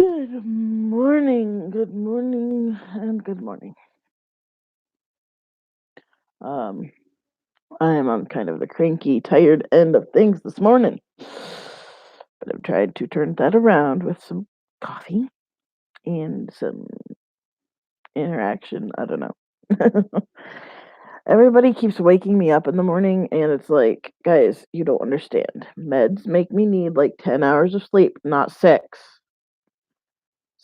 Good morning, and good morning. Um, I am on kind of the cranky, tired end of things this morning, but I've tried to turn that around with some coffee and some interaction. I don't know. Everybody keeps waking me up in the morning, and it's like, guys, you don't understand. Meds make me need like 10 hours of sleep, not 6.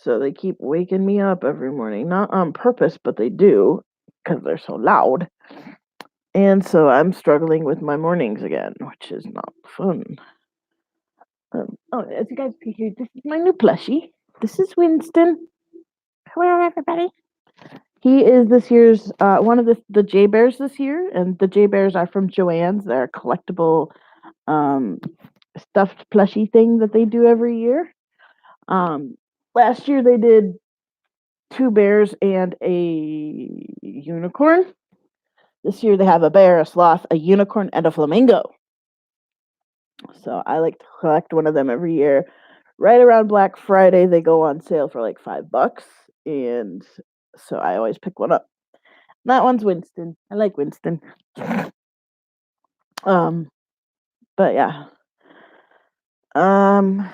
So they keep waking me up every morning, not on purpose, but they do because they're so loud. And so I'm struggling with my mornings again, which is not fun. As you guys can hear, this is my new plushie. This is Winston. Hello, everybody. He is this year's one of the J Bears this year, and the J Bears are from Joann's. They're a collectible um, stuffed plushie thing that they do every year. Um, Last year they did 2 bears and a unicorn. This year they have a bear, a sloth, a unicorn, and a flamingo. So I like to collect one of them every year. Right around Black Friday, they go on sale for like $5, and so I always pick one up. That one's Winston. I like Winston. Um, but yeah. Um,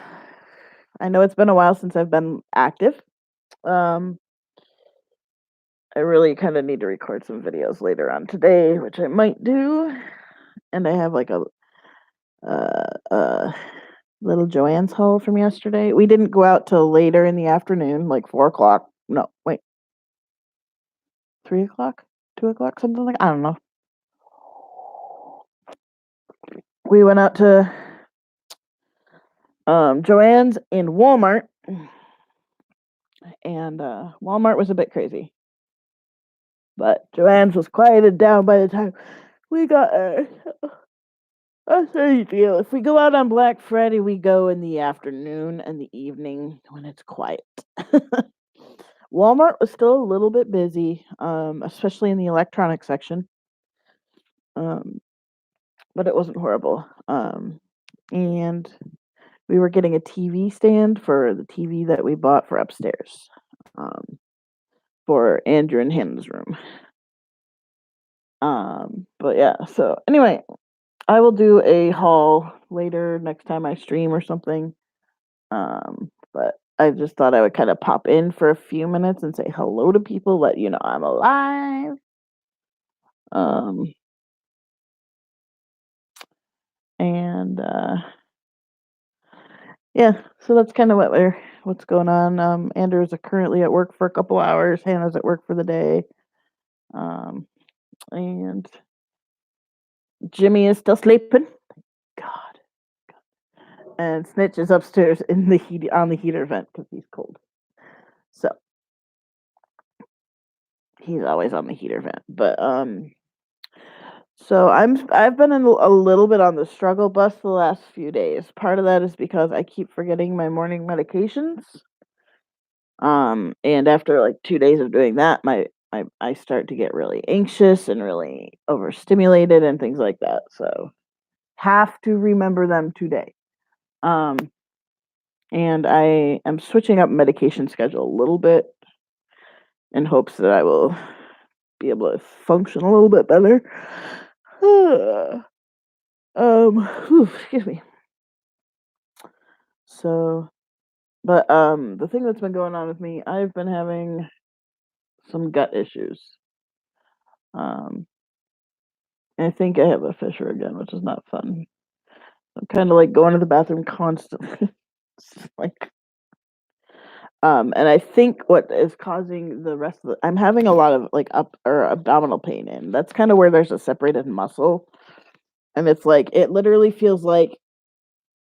I know it's been a while since I've been active. Um, I really kind of need to record some videos later on today, which I might do. And I have like a little Joann's haul from yesterday. We didn't go out till later in the afternoon, like 4 o'clock. No, wait, 3 o'clock, 2 o'clock, something like I don't know. We went out to Joann's and Walmart, and Walmart was a bit crazy, but Joann's was quieted down by the time we got there. That's the deal. If we go out on Black Friday, we go in the afternoon and the evening when it's quiet. Walmart was still a little bit busy, especially in the electronics section. Um, but it wasn't horrible. And we were getting a TV stand for the TV that we bought for upstairs, for Andrew and Hannah's room. But yeah, so anyway, I will do a haul later next time I stream or something. But I just thought I would kind of pop in for a few minutes and say hello to people, let you know I'm alive. Um, and yeah, so that's kind of what's going on. Andrew's currently at work for a couple hours. Hannah's at work for the day. And Jimmy is still sleeping. God. And Snitch is upstairs in the heat on the heater vent because he's cold. So he's always on the heater vent. But so I've been a little bit on the struggle bus the last few days. Part of that is because I keep forgetting my morning medications. And after like 2 days of doing that, I start to get really anxious and really overstimulated and things like that. So have to remember them today. Um, and I am switching up medication schedule a little bit in hopes that I will be able to function a little bit better. Excuse me. So, but the thing that's been going on with me, I've been having some gut issues. I think I have a fissure again, which is not fun. I'm kind of like going to the bathroom constantly. Like, and I think what is causing the rest of I'm having a lot of like up or abdominal pain, and that's kind of where there's a separated muscle, and it's like it literally feels like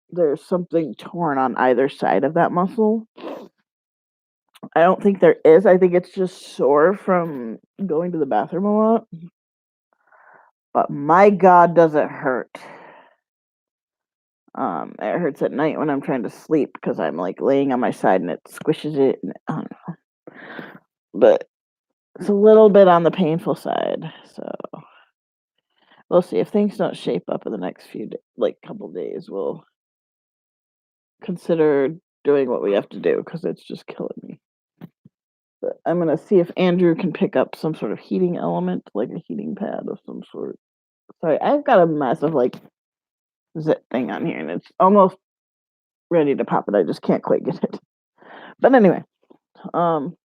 there's something torn on either side of that muscle. I don't think there is. I think it's just sore from going to the bathroom a lot. But my God, does it hurt? It hurts at night when I'm trying to sleep because I'm like laying on my side and it squishes it. And, I don't know. But it's a little bit on the painful side. So we'll see if things don't shape up in the next couple days. We'll consider doing what we have to do because it's just killing me. But I'm gonna see if Andrew can pick up some sort of heating element, like a heating pad of some sort. Sorry, I've got a massive like zip thing on here, and it's almost ready to pop it. I just can't quite get it. But anyway, um,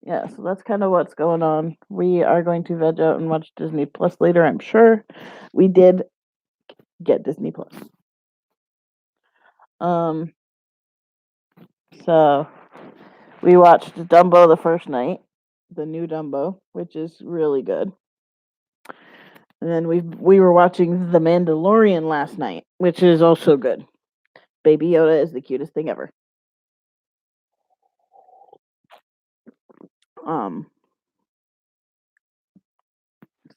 yeah, so that's kind of what's going on. We are going to veg out and watch Disney Plus later, I'm sure. We did get Disney Plus. So we watched Dumbo the first night, the new Dumbo, which is really good. And then we were watching The Mandalorian last night, which is also good. Baby Yoda is the cutest thing ever.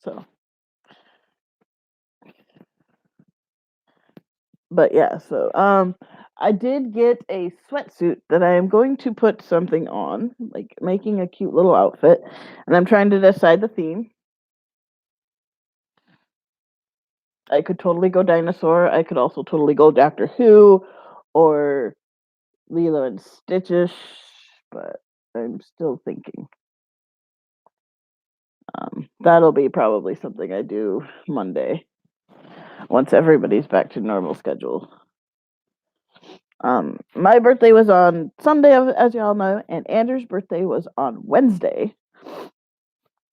So but yeah, so I did get a sweatsuit that I am going to put something on, like making a cute little outfit, and I'm trying to decide the theme. I could totally go dinosaur. I could also totally go Doctor Who or Lilo and Stitchish, but I'm still thinking. That'll be probably something I do Monday once everybody's back to normal schedule. My birthday was on Sunday, as y'all know, and Andrew's birthday was on Wednesday.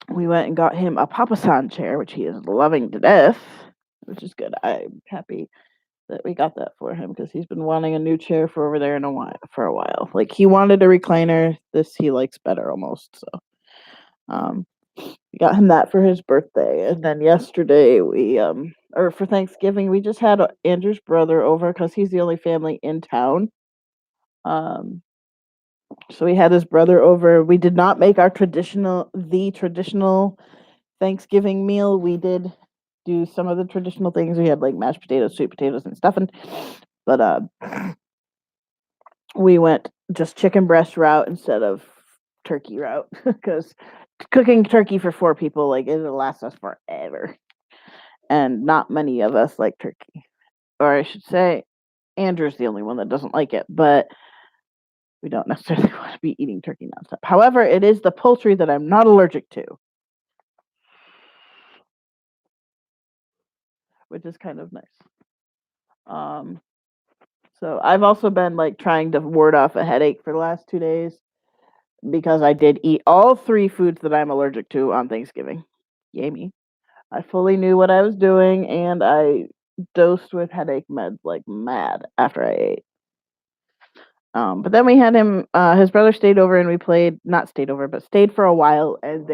We went and got him a Papasan chair, which he is loving to death, which is good. I'm happy that we got that for him because he's been wanting a new chair for over there for a while. Like he wanted a recliner. This he likes better almost. So, we got him that for his birthday, and then yesterday or for Thanksgiving we just had Andrew's brother over because he's the only family in town. So we had his brother over. We did not make the traditional Thanksgiving meal. We did do some of the traditional things. We had like mashed potatoes, sweet potatoes, and stuffing. But we went just chicken breast route instead of turkey route because cooking turkey for 4 people, like it'll last us forever. And not many of us like turkey. Or I should say, Andrew's the only one that doesn't like it, but we don't necessarily want to be eating turkey nonstop. However, it is the poultry that I'm not allergic to, which is kind of nice. So I've also been like trying to ward off a headache for the last 2 days because I did eat all 3 foods that I'm allergic to on Thanksgiving. Yay me. I fully knew what I was doing and I dosed with headache meds like mad after I ate. But then we had his brother stayed over and we stayed for a while, and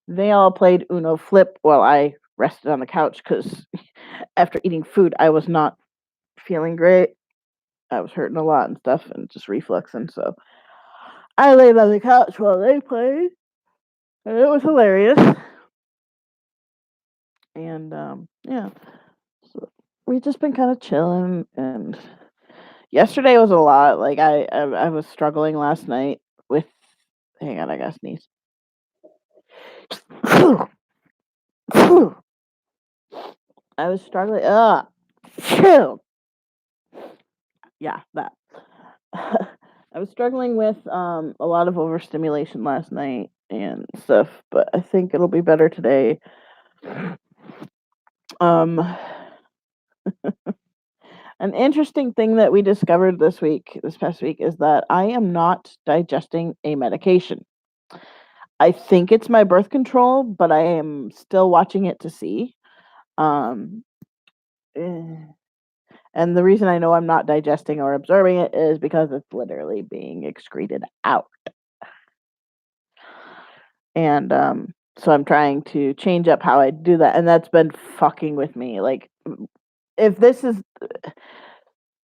they all played Uno Flip while I rested on the couch because after eating food, I was not feeling great. I was hurting a lot and stuff and just refluxing. So I laid on the couch while they played, and it was hilarious. And yeah, so we've just been kind of chilling. And yesterday was a lot. Like I was struggling last night with. Hang on, I gotta sneeze. I was struggling. Yeah, that. I was struggling with a lot of overstimulation last night and stuff, but I think it'll be better today. Um, an interesting thing that we discovered this past week, is that I am not digesting a medication. I think it's my birth control, but I am still watching it to see. Um, and the reason I know I'm not digesting or absorbing it is because it's literally being excreted out. And so I'm trying to change up how I do that, and that's been fucking with me. Like, if this is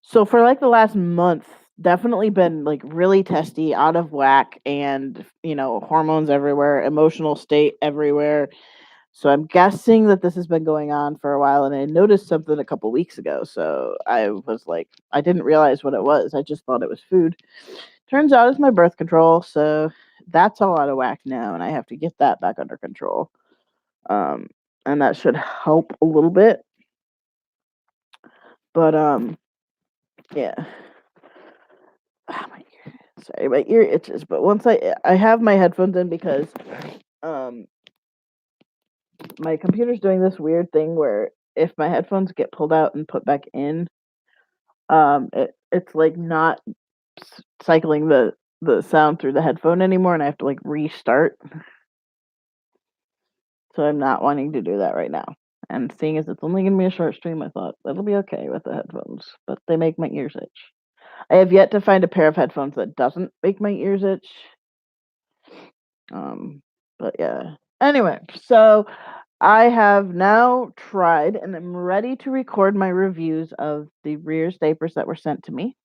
so for like the last month, definitely been like really testy, out of whack, and hormones everywhere, emotional state everywhere. So I'm guessing that this has been going on for a while, and I noticed something a couple weeks ago. So I was like, I didn't realize what it was. I just thought it was food. Turns out it's my birth control, so that's all out of whack now, and I have to get that back under control. And that should help a little bit. But Yeah. My ear. Sorry, my ear itches. But once I have my headphones in because um my computer's doing this weird thing where if my headphones get pulled out and put back in, it's like not cycling the sound through the headphone anymore, and I have to like restart. So I'm not wanting to do that right now. And seeing as it's only going to be a short stream, I thought that'll be okay with the headphones, but they make my ears itch. I have yet to find a pair of headphones that doesn't make my ears itch. But yeah. Anyway, so I have now tried and I'm ready to record my reviews of the Rears diapers that were sent to me.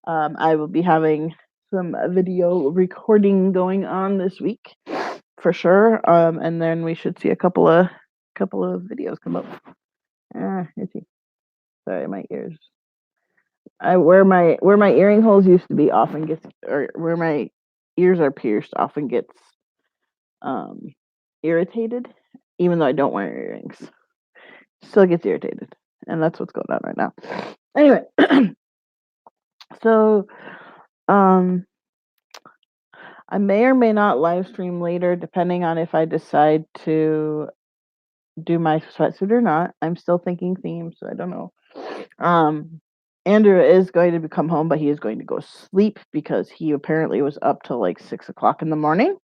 I will be having some video recording going on this week for sure. And then we should see a couple of videos come up. Sorry, my ears. Where my earring holes used to be often gets, or where my ears are pierced often gets irritated, even though I don't wear earrings. Still gets irritated, and that's what's going on right now. Anyway, so I may or may not live stream later, depending on if I decide to do my sweatsuit or not. I'm still thinking themes, so I don't know. Andrew is going to come home, but he is going to go sleep because he apparently was up till like 6 o'clock in the morning.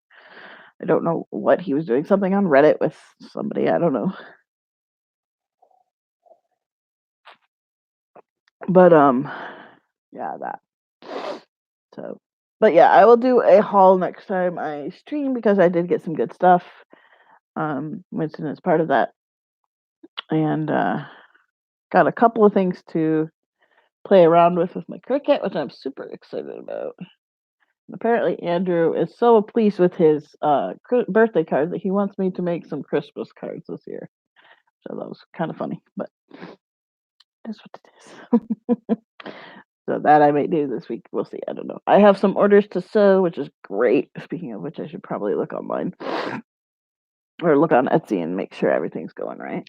I don't know what he was doing. Something on Reddit with somebody. I don't know. But yeah, that. So, but yeah, I will do a haul next time I stream because I did get some good stuff. Winston is part of that, and got a couple of things to play around with my Cricut, which I'm super excited about. And apparently, Andrew is so pleased with his birthday card that he wants me to make some Christmas cards this year. So that was kind of funny, but that's what it is. So that I may do this week. We'll see. I don't know. I have some orders to sew, which is great. Speaking of which, I should probably look online or look on Etsy and make sure everything's going right.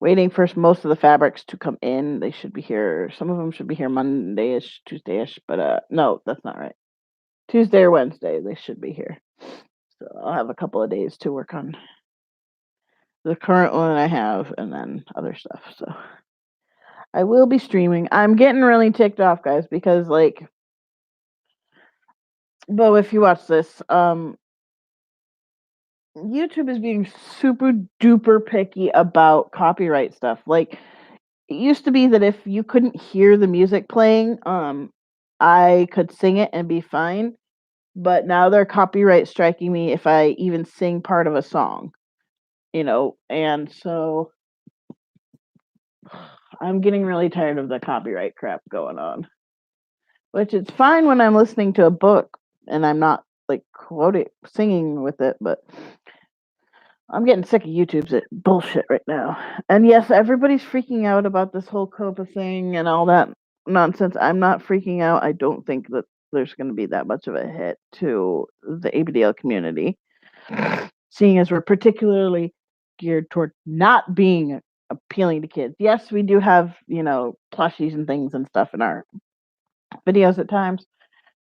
Waiting for most of the fabrics to come in. They should be here. Some of them should be here Monday-ish, Tuesday-ish, but no, that's not right. Tuesday or Wednesday, they should be here. So I'll have a couple of days to work on the current one I have and then other stuff. So I will be streaming. I'm getting really ticked off, guys, because like, Bo, if you watch this, YouTube is being super duper picky about copyright stuff. Like, it used to be that if you couldn't hear the music playing, I could sing it and be fine. But now they're copyright striking me if I even sing part of a song, and so I'm getting really tired of the copyright crap going on. Which it's fine when I'm listening to a book and I'm not like quoting singing with it, but I'm getting sick of YouTube's bullshit right now. And yes, everybody's freaking out about this whole COPA thing and all that nonsense. I'm not freaking out. I don't think that there's going to be that much of a hit to the ABDL community, seeing as we're particularly geared toward not being appealing to kids. Yes, we do have, plushies and things and stuff in our videos at times.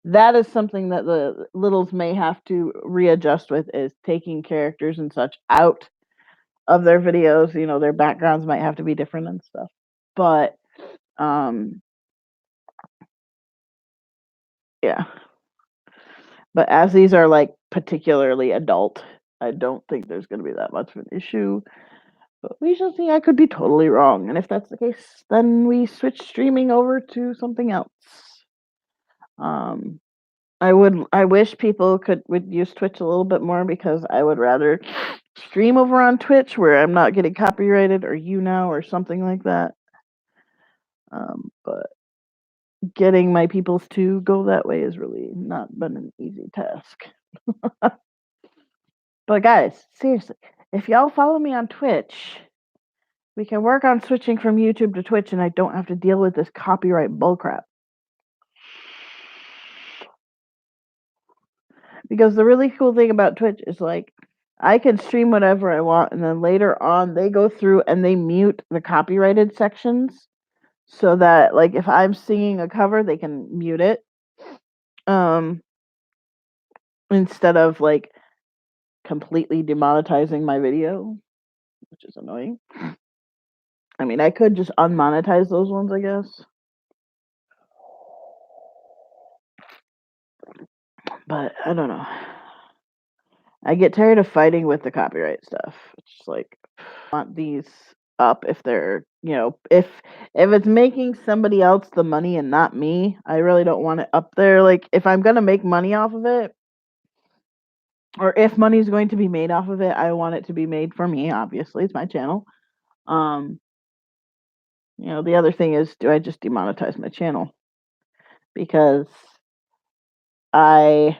That is something that the littles may have to readjust with, is taking characters and such out of their videos. Their backgrounds might have to be different and stuff. But yeah. But as these are like particularly adult, I don't think there's going to be that much of an issue. But we shall see. I could be totally wrong. And if that's the case, then we switch streaming over to something else. I wish people would use Twitch a little bit more, because I would rather stream over on Twitch where I'm not getting copyrighted, or or something like that. But getting my peoples to go that way has really not been an easy task. But guys, seriously, if y'all follow me on Twitch, we can work on switching from YouTube to Twitch and I don't have to deal with this copyright bullcrap. Because the really cool thing about Twitch is, like, I can stream whatever I want, and then later on they go through and they mute the copyrighted sections so that like if I'm singing a cover, they can mute it. Um instead of like completely demonetizing my video, which is annoying. I mean, I could just unmonetize those ones, I guess. But I don't know. I get tired of fighting with the copyright stuff. It's like I want these up if they're, if it's making somebody else the money and not me, I really don't want it up there. Like if I'm going to make money off of it, or if money's going to be made off of it, I want it to be made for me, obviously. It's my channel. Um, the other thing is, do I just demonetize my channel? Because I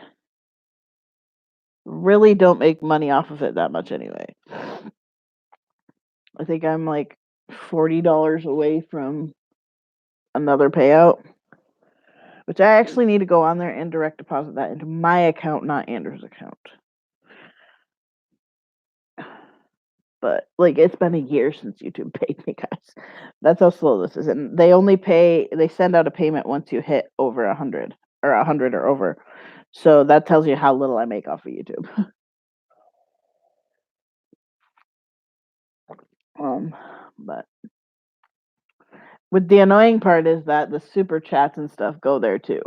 really don't make money off of it that much anyway. I think I'm like $40 away from another payout, which I actually need to go on there and direct deposit that into my account, not Andrew's account. But like it's been a year since YouTube paid me, guys. That's how slow this is. And they send out a payment once you hit over 100 or over. So that tells you how little I make off of YouTube. But with the annoying part is that the super chats and stuff go there too.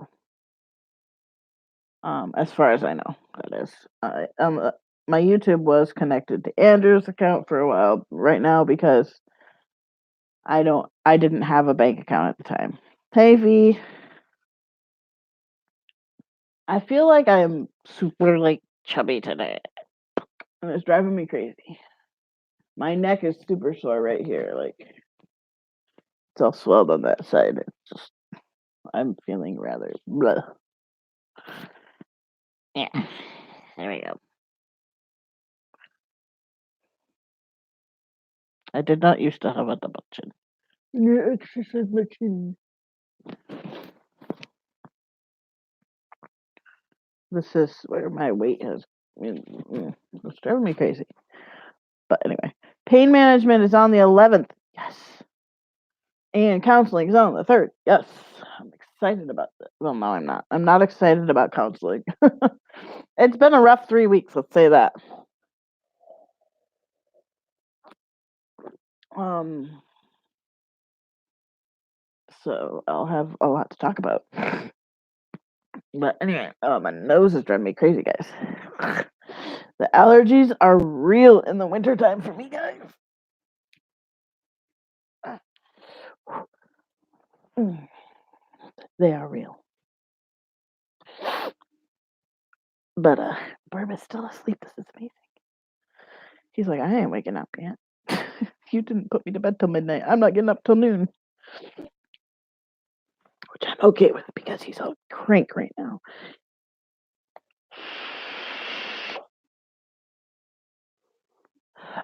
As far as I know, that is. My YouTube was connected to Andrew's account for a while right now because I didn't have a bank account at the time. Hey V. I feel like I'm super like chubby today. And it's driving me crazy. My neck is super sore right here. Like it's all swelled on that side. It's just I'm feeling rather blah. Yeah. There we go. I did not used to have a double chin. Yeah, exercise my chin. This is where my weight has. It's driving me crazy. But anyway, pain management is on the 11th. Yes. And counseling is on the 3rd. Yes. I'm excited about this. Well, no, I'm not. I'm not excited about counseling. It's been a rough 3 weeks, let's say that. So I'll have a lot to talk about. But anyway, my nose is driving me crazy, guys. The allergies are real in the wintertime for me, guys. They are real. But Barb is still asleep. This is amazing. He's like, I ain't waking up yet. You didn't put me to bed till midnight. I'm not getting up till noon. Which I'm okay with because he's all crank right now.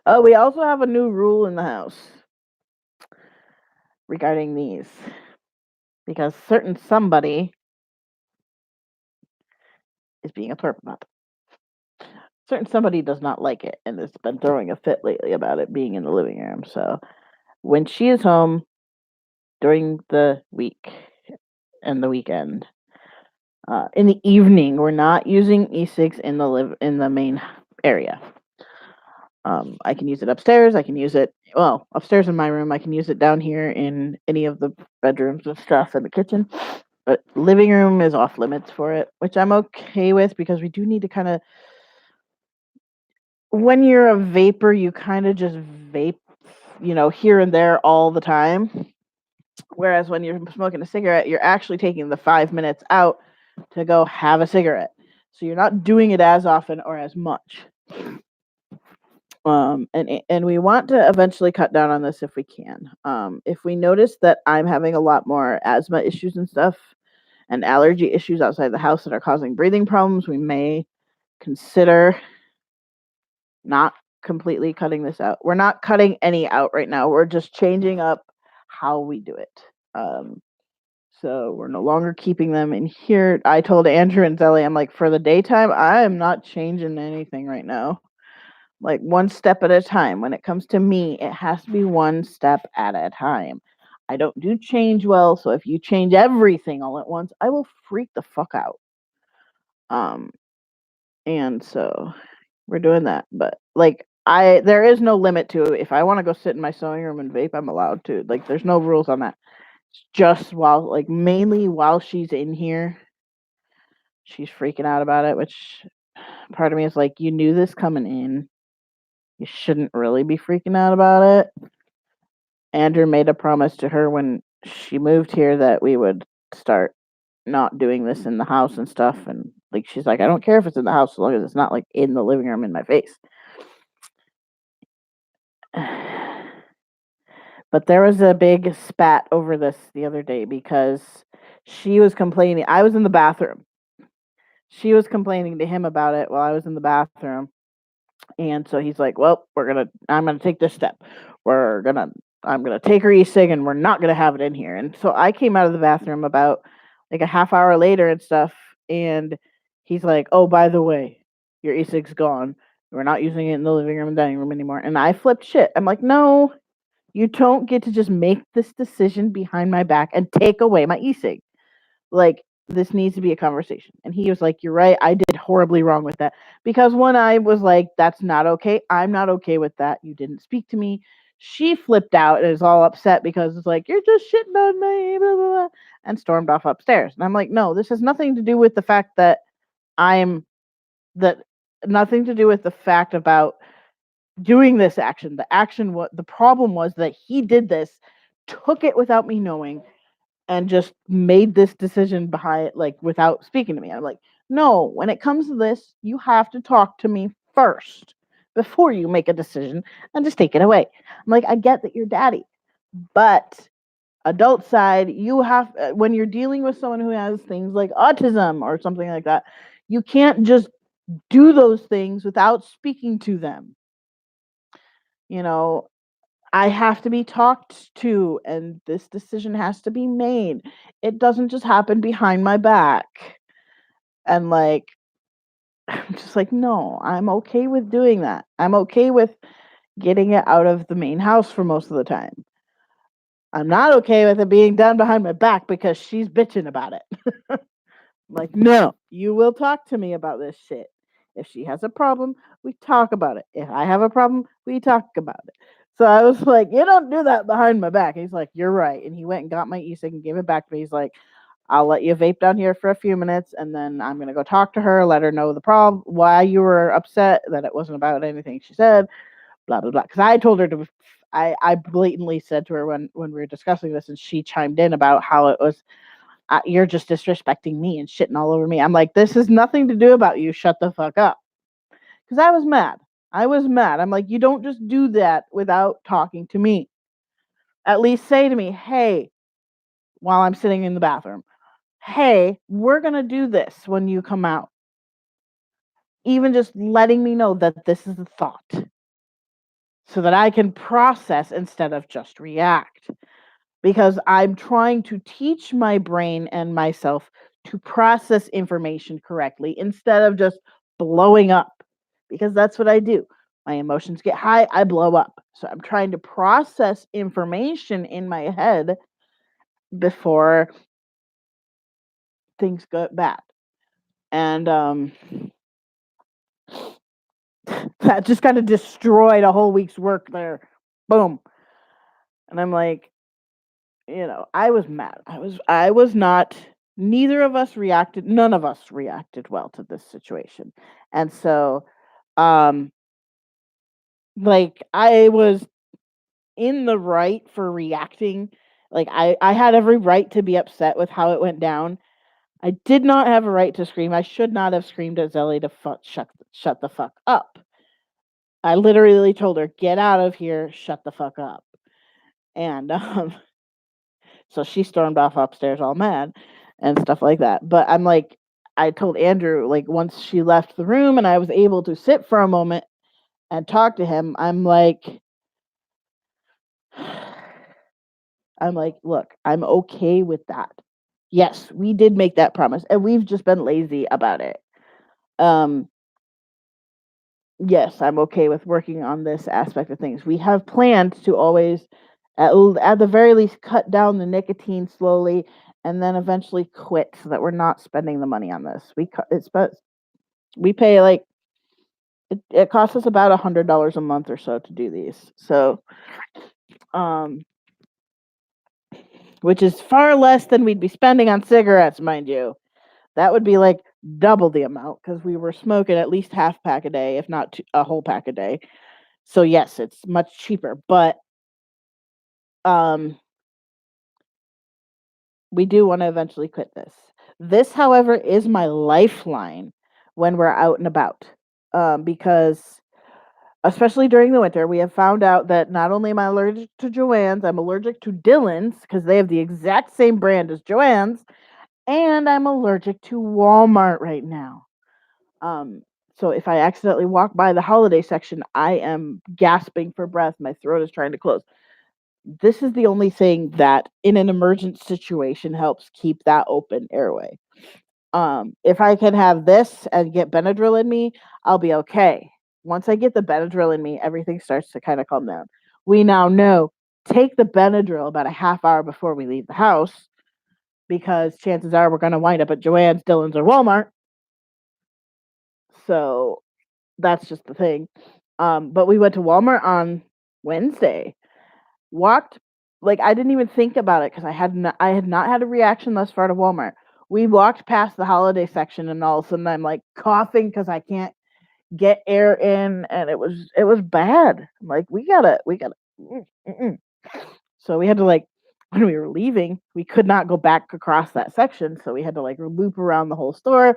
Oh, we also have a new rule in the house regarding these. Because certain somebody is being a twerp about it. Certain somebody does not like it and has been throwing a fit lately about it being in the living room. So when she is home during the week and the weekend, in the evening, we're not using e-cigs in the main area. I can use it upstairs. I can use it upstairs in my room. I can use it down here in any of the bedrooms and stuff in the kitchen. But living room is off limits for it, which I'm okay with because we do need to kind of. When you're a vapor, you kind of just vape, here and there all the time. Whereas when you're smoking a cigarette, you're actually taking the 5 minutes out to go have a cigarette. So you're not doing it as often or as much. And we want to eventually cut down on this if we can. If we notice that I'm having a lot more asthma issues and stuff and allergy issues outside the house that are causing breathing problems, we may consider not completely cutting this out. We're not cutting any out right now. We're just changing up how we do it. So we're no longer keeping them in here. I told Andrew and Zelly, I'm like, for the daytime, I am not changing anything right now. Like one step at a time. When it comes to me, it has to be one step at a time. I don't do change well, so if you change everything all at once, I will freak the fuck out. Um, and so we're doing that. But like there is no limit to it. If I want to go sit in my sewing room and vape, I'm allowed to. Like there's no rules on that. It's just mainly while she's in here, she's freaking out about it, which part of me is like, you knew this coming in. You shouldn't really be freaking out about it. Andrew made a promise to her when she moved here that we would start not doing this in the house and stuff. And like, she's like, I don't care if it's in the house as long as it's not like in the living room in my face. But there was a big spat over this the other day because she was complaining. I was in the bathroom. She was complaining to him about it while I was in the bathroom. And so he's like, well, I'm going to take this step. I'm going to take her e-cig and we're not going to have it in here. And so I came out of the bathroom about like a half hour later and stuff. And he's like, oh, by the way, your e-cig's gone. We're not using it in the living room and dining room anymore. And I flipped shit. I'm like, no, you don't get to just make this decision behind my back and take away my e-cig. Like, this needs to be a conversation. And he was like, you're right. I did horribly wrong with that. Because when I was like, that's not okay. I'm not okay with that. You didn't speak to me. She flipped out and is all upset because it's like, you're just shitting on me, blah, blah, blah, and stormed off upstairs. And I'm like, no, this has nothing to do with the fact that nothing to do with the fact about doing this action. The problem was that he did this, took it without me knowing, and just made this decision behind, like, without speaking to me. I'm like, no, when it comes to this, you have to talk to me first before you make a decision and just take it away. I'm like, I get that you're daddy, but adult side, you have, when you're dealing with someone who has things like autism or something like that, you can't just do those things without speaking to them. You know, I have to be talked to, and this decision has to be made. It doesn't just happen behind my back. And like, I'm just like, no, I'm okay with doing that. I'm okay with getting it out of the main house for most of the time. I'm not okay with it being done behind my back because she's bitching about it. Like, no, you will talk to me about this shit. If she has a problem, we talk about it. If I have a problem, we talk about it. So I was like, you don't do that behind my back. He's like, you're right. And he went and got my e-cig and gave it back to me. He's like, I'll let you vape down here for a few minutes, and then I'm going to go talk to her, let her know the problem, why you were upset, that it wasn't about anything she said, blah, blah, blah. Because I told her to, I blatantly said to her when we were discussing this, and she chimed in about how it was, you're just disrespecting me and shitting all over me. I'm like, this has nothing to do about you. Shut the fuck up. Because I was mad. I'm like, you don't just do that without talking to me. At least say to me, hey, while I'm sitting in the bathroom, hey, we're going to do this when you come out. Even just letting me know that this is a thought so that I can process instead of just react. Because I'm trying to teach my brain and myself to process information correctly instead of just blowing up. Because that's what I do. My emotions get high, I blow up. So I'm trying to process information in my head before things go bad. And that just kind of destroyed a whole week's work there. Boom. And I'm like, I was mad. I was not, none of us reacted well to this situation. And so, like, I was in the right for reacting. Like, I had every right to be upset with how it went down. I did not have a right to scream. I should not have screamed at Zelly to shut the fuck up. I literally told her, get out of here, shut the fuck up. And so she stormed off upstairs all mad and stuff like that. But I'm like, I told Andrew, like, once she left the room and I was able to sit for a moment and talk to him, I'm like, look, I'm okay with that. Yes, we did make that promise and we've just been lazy about it. yes, I'm okay with working on this aspect of things. We have planned to always, at the very least, cut down the nicotine slowly, and then eventually quit, so that we're not spending the money on this. We pay like it costs us about $100 a month or so to do these. So, um, which is far less than we'd be spending on cigarettes, mind you. That would be like double the amount because we were smoking at least half pack a day, if not a whole pack a day. So yes, it's much cheaper, but um, we do want to eventually quit this. This, however, is my lifeline when we're out and about, because especially during the winter, we have found out that not only am I allergic to Joann's, I'm allergic to Dillon's because they have the exact same brand as Joann's, and I'm allergic to Walmart right now. Um, so if I accidentally walk by the holiday section, I am gasping for breath. My throat is trying to close. This is the only thing that, in an emergent situation, helps keep that open airway. If I can have this and get Benadryl in me, I'll be okay. Once I get the Benadryl in me, everything starts to kind of calm down. We now know, take the Benadryl about a half hour before we leave the house, because chances are we're going to wind up at Joann's, Dillon's, or Walmart. So that's just the thing. But we went to Walmart on Wednesday. Walked, like, I didn't even think about it because I had not had a reaction thus far to Walmart. We walked past the holiday section, and all of a sudden I'm like coughing because I can't get air in, and it was bad. I'm like, we gotta. Mm. So we had to, like, when we were leaving, we could not go back across that section, so we had to like loop around the whole store,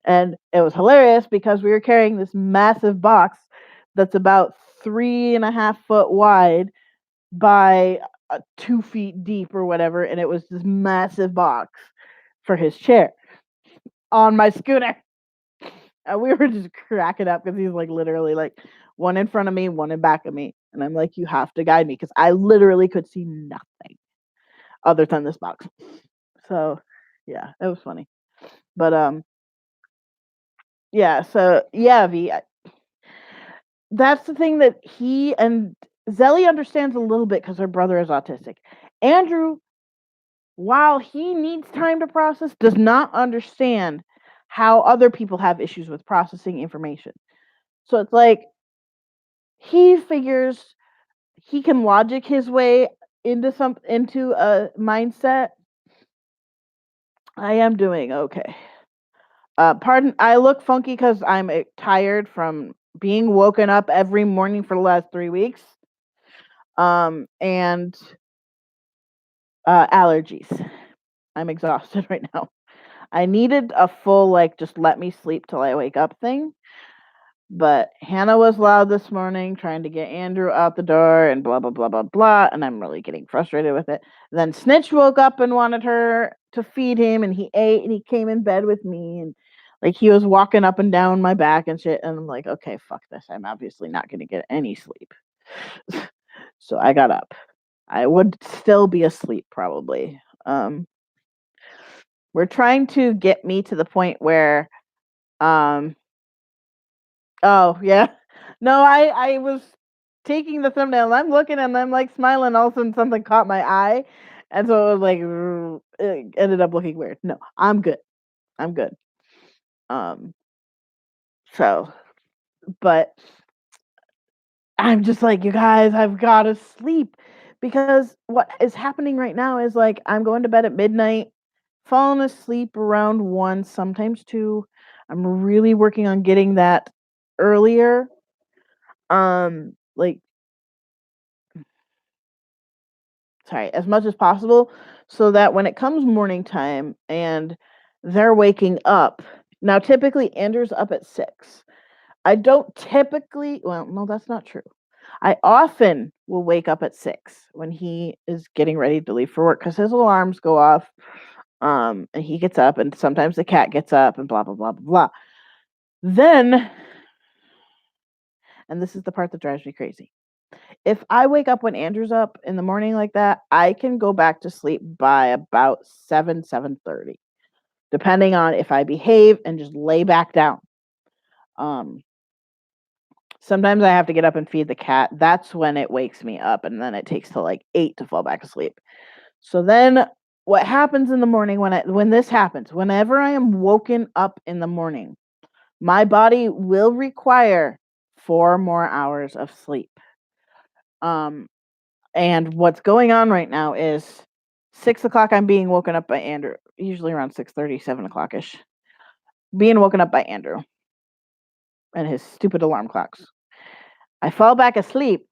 and it was hilarious because we were carrying this massive box that's about 3.5 foot wide by 2 feet deep or whatever, and it was this massive box for his chair on my scooter. And we were just cracking up because he's like literally like one in front of me, one in back of me. And I'm like, you have to guide me because I literally could see nothing other than this box. So yeah, it was funny. But yeah, so yeah, that's the thing that he and Zelly understands a little bit because her brother is autistic. Andrew, while he needs time to process, does not understand how other people have issues with processing information. So it's like he figures he can logic his way into a mindset. I am doing okay. Pardon, I look funky because I'm tired from being woken up every morning for the last 3 weeks. And allergies. I'm exhausted right now. I needed a full, like, just let me sleep till I wake up thing. But Hannah was loud this morning trying to get Andrew out the door and blah, blah, blah, blah, blah. And I'm really getting frustrated with it. Then Snitch woke up and wanted her to feed him, and he ate, and he came in bed with me. And like he was walking up and down my back and shit. And I'm like, okay, fuck this. I'm obviously not going to get any sleep. So I got up. I would still be asleep probably. We're trying to get me to the point where um oh, yeah. No, I was taking the thumbnail, and I'm looking, and I'm, like, smiling, all of a sudden something caught my eye, and so it was like, it ended up looking weird. No, I'm good. I'm good. Um, so but I'm just like, "You guys, I've gotta sleep," because what is happening right now is, like, I'm going to bed at midnight, falling asleep around 1, sometimes 2. I'm really working on getting that earlier, like, sorry, as much as possible, so that when it comes morning time and they're waking up. Now, typically Andrew's up at 6. I don't typically, well, no, that's not true. I often will wake up at 6 when he is getting ready to leave for work because his alarms go off. And he gets up, and sometimes the cat gets up, and blah blah blah blah blah. Then, and this is the part that drives me crazy. If I wake up when Andrew's up in the morning like that, I can go back to sleep by about 7:30, depending on if I behave and just lay back down. Um, Sometimes I have to get up and feed the cat. That's when it wakes me up, and then it takes till like 8 to fall back asleep. So then what happens in the morning when this happens, whenever I am woken up in the morning, my body will require 4 more hours of sleep. Um, and what's going on right now is 6 o'clock. I'm being woken up by Andrew, usually around 6:30, 7 o'clock ish. Being woken up by Andrew and his stupid alarm clocks. I fall back asleep,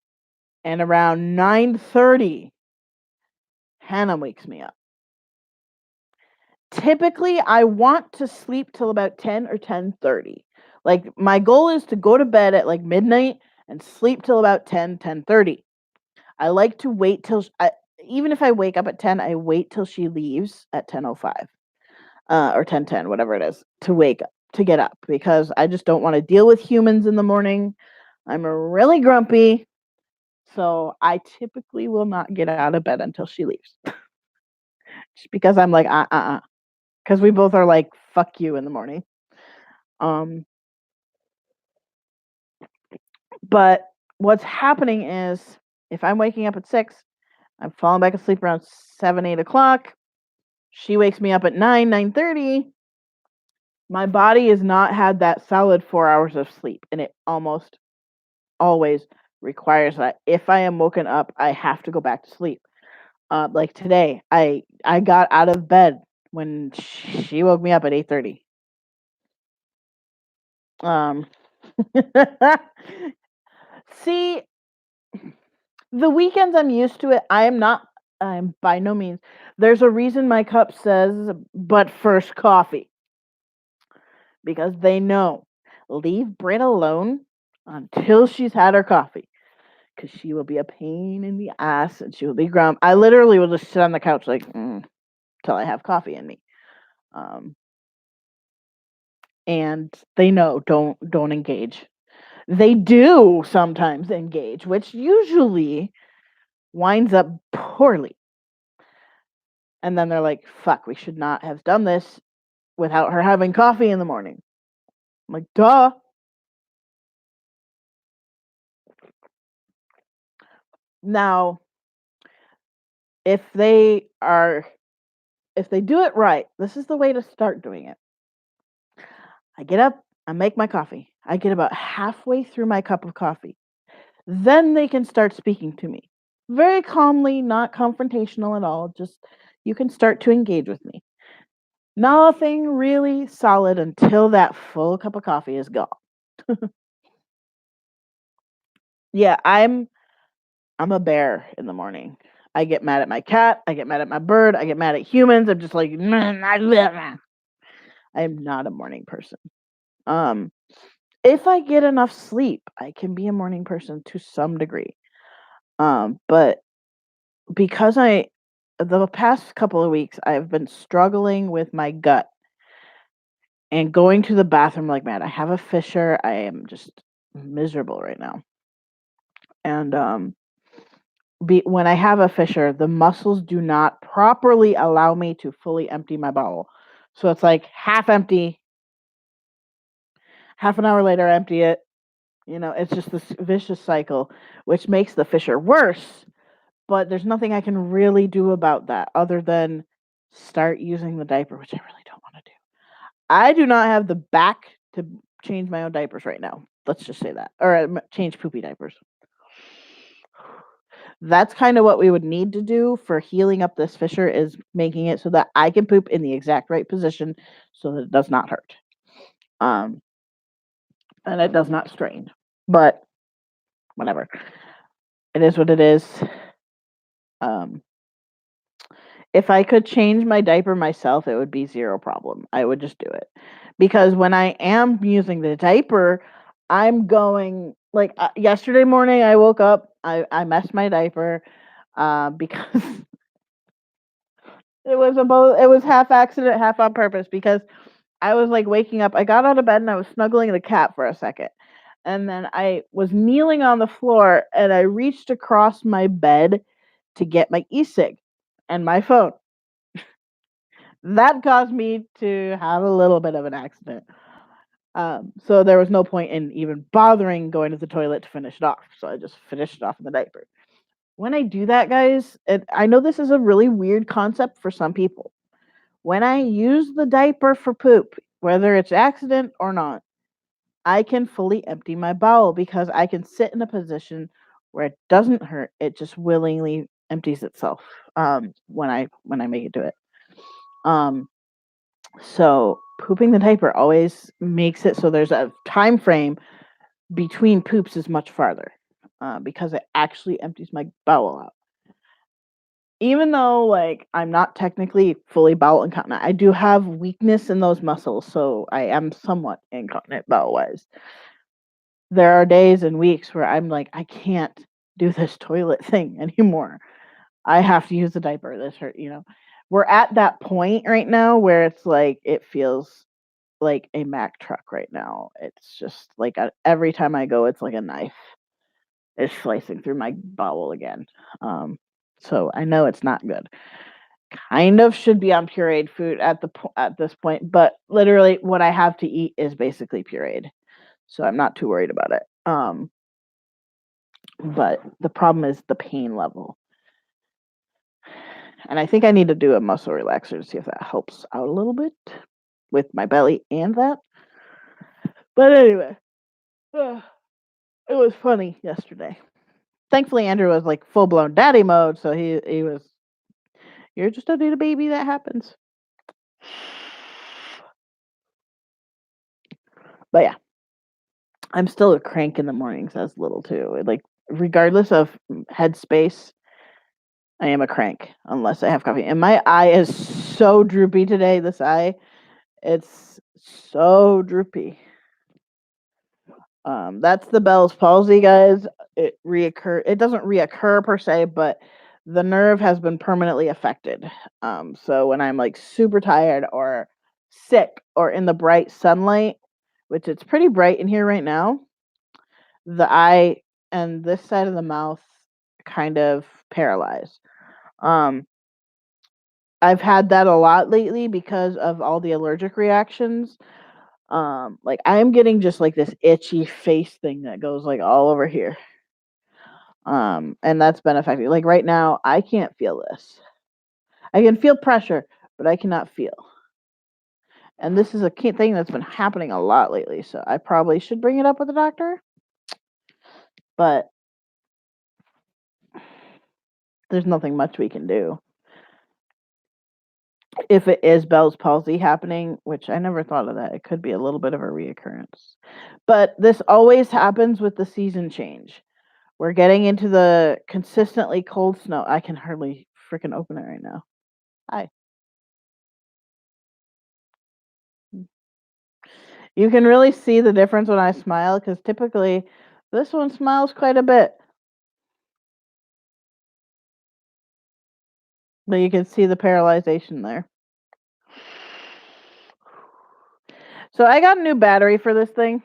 and around 9:30, Hannah wakes me up. Typically, I want to sleep till about 10 or 10:30. Like, my goal is to go to bed at like midnight and sleep till about 10, 10:30. I like to wait till even if I wake up at 10, I wait till she leaves at 10:05, or 10:10, whatever it is, to get up, because I just don't want to deal with humans in the morning. I'm really grumpy, so I typically will not get out of bed until she leaves. Just because I'm like, because we both are like, fuck you in the morning. Um, but what's happening is, if I'm waking up at 6, I'm falling back asleep around 7, 8 o'clock. She wakes me up at 9, 9:30. My body has not had that solid 4 hours of sleep, and it almost always requires that. If I am woken up, I have to go back to sleep. Like today, I got out of bed when she woke me up at 8:30. Um, see, the weekends I'm used to it. I am not. I'm by no means. There's a reason my cup says "but first coffee," because they know, leave Brit alone until she's had her coffee, because she will be a pain in the ass and she will be grump. I literally will just sit on the couch like till I have coffee in me. Um, and they know, don't engage. They do sometimes engage, which usually winds up poorly. And then they're like, fuck, we should not have done this without her having coffee in the morning. I'm like, duh. Now, if they are if they do it right, this is the way to start doing it. I get up, I make my coffee. I get about halfway through my cup of coffee. Then they can start speaking to me. Very calmly, not confrontational at all. Just, you can start to engage with me. Nothing really solid until that full cup of coffee is gone. Yeah, I'm a bear in the morning. I get mad at my cat, I get mad at my bird, I get mad at humans. I'm just like, I am not a morning person. Um, if I get enough sleep, I can be a morning person to some degree. But because the past couple of weeks, I've been struggling with my gut and going to the bathroom like mad. I have a fissure. I am just miserable right now. And when I have a fissure, the muscles do not properly allow me to fully empty my bowel. So it's like half empty, half an hour later, empty it. It's just this vicious cycle, which makes the fissure worse. But there's nothing I can really do about that other than start using the diaper, which I really don't want to do. I do not have the back to change my own diapers right now. Let's just say that. Or change poopy diapers. That's kind of what we would need to do for healing up this fissure, is making it so that I can poop in the exact right position so that it does not hurt. Um, and it does not strain. But whatever. It is what it is. Um, if I could change my diaper myself, it would be zero problem. I would just do it. Because when I am using the diaper, I'm going like yesterday morning I woke up, I messed my diaper because it was half accident, half on purpose, because I was like waking up. I got out of bed and I was snuggling the cat for a second. And then I was kneeling on the floor and I reached across my bed to get my e-cig and my phone. That caused me to have a little bit of an accident. So there was no point in even bothering going to the toilet to finish it off. So I just finished it off in the diaper. When I do that, guys, I know this is a really weird concept for some people. When I use the diaper for poop, whether it's accident or not, I can fully empty my bowel because I can sit in a position where it doesn't hurt. It just willingly empties itself when I make it do it. Um, so pooping the diaper always makes it so there's a time frame between poops is much farther because it actually empties my bowel out. Even though like I'm not technically fully bowel incontinent, I do have weakness in those muscles, so I am somewhat incontinent bowel wise. There are days and weeks where I'm like, I can't do this toilet thing anymore. I have to use a diaper. This hurt. We're at that point right now where it's like it feels like a Mack truck right now. It's just like every time I go, it's like a knife is slicing through my bowel again. Um, so I know it's not good. Kind of should be on pureed food at this point, but literally what I have to eat is basically pureed, so I'm not too worried about it. But the problem is the pain level, and I think I need to do a muscle relaxer to see if that helps out a little bit with my belly and that. But anyway, it was funny yesterday. Thankfully, Andrew was like full blown daddy mode, so he was. You're just a little baby. That happens. But yeah, I'm still a crank in the mornings as little too. Like regardless of headspace, I am a crank unless I have coffee. And my eye is so droopy today. This eye, it's so droopy. That's the Bell's palsy, guys. It doesn't reoccur per se, but the nerve has been permanently affected. So when I'm like super tired or sick or in the bright sunlight, which it's pretty bright in here right now, the eye and this side of the mouth kind of paralyzed. Um, I've had that a lot lately because of all the allergic reactions. Like I'm getting just like this itchy face thing that goes like all over here. And that's been affecting. Like right now, I can't feel this. I can feel pressure, but I cannot feel. And this is a key thing that's been happening a lot lately. So I probably should bring it up with the doctor, but there's nothing much we can do. If it is Bell's palsy happening, which I never thought of that, it could be a little bit of a reoccurrence. But this always happens with the season change. We're getting into the consistently cold snow. I can hardly freaking open it right now. Hi. You can really see the difference when I smile because typically this one smiles quite a bit. But you can see the paralyzation there. So I got a new battery for this thing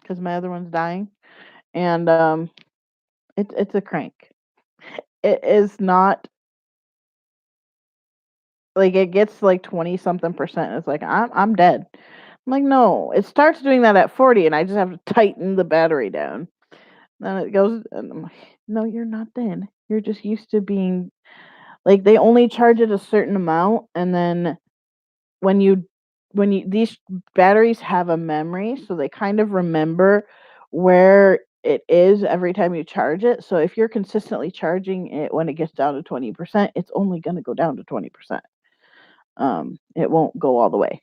because my other one's dying. And it's a crank. It is not like it gets like 20 something percent. It's like I'm dead. I'm like, no, it starts doing that at 40 and I just have to tighten the battery down. Then it goes and I'm like, no, you're not dead. You're just used to being like they only charge it a certain amount and then when you these batteries have a memory, so they kind of remember where it is every time you charge it. So if you're consistently charging it when it gets down to 20%, it's only going to go down to 20%. It won't go all the way.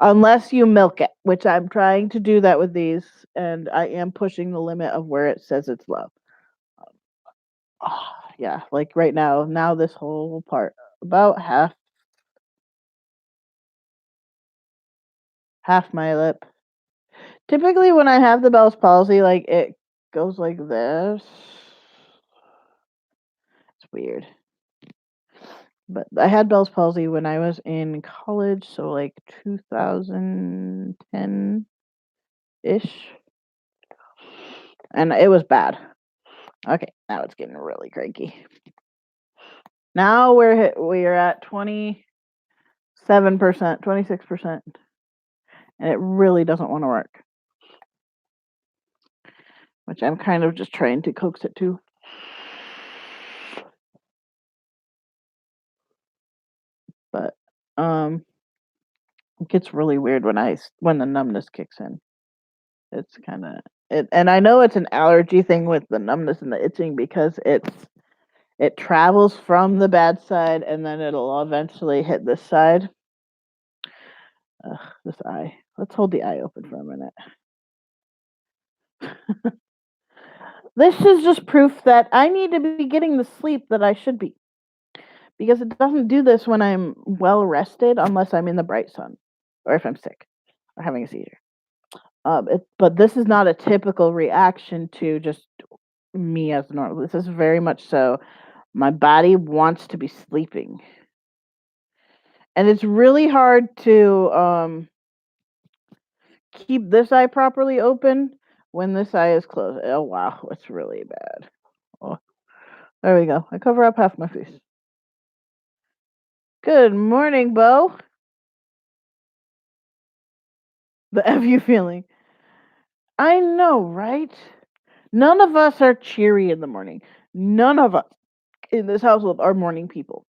Unless you milk it, which I'm trying to do that with these, and I am pushing the limit of where it says it's low. Yeah, like right now this whole part, about half my lip. Typically, when I have the Bell's palsy, like it goes like this. It's weird. But I had Bell's palsy when I was in college, so like 2010 ish. And it was bad. Okay, now it's getting really cranky. Now we're at 20 7%, 26%. And it really doesn't want to work. Which I'm kind of just trying to coax it to. But it gets really weird when the numbness kicks in. It's kind of it, and I know it's an allergy thing with the numbness and the itching because it travels from the bad side and then it'll eventually hit this side. Ugh, this eye. Let's hold the eye open for a minute. This is just proof that I need to be getting the sleep that I should be. Because it doesn't do this when I'm well rested unless I'm in the bright sun or if I'm sick or having a seizure. But this is not a typical reaction to just me as normal. This is very much so my body wants to be sleeping. And it's really hard to keep this eye properly open when this eye is closed. Oh wow, it's really bad. Oh, there we go. I cover up half my face. Good morning, Bo. The F you feeling? I know, right? None of us are cheery in the morning. None of us in this household are morning people.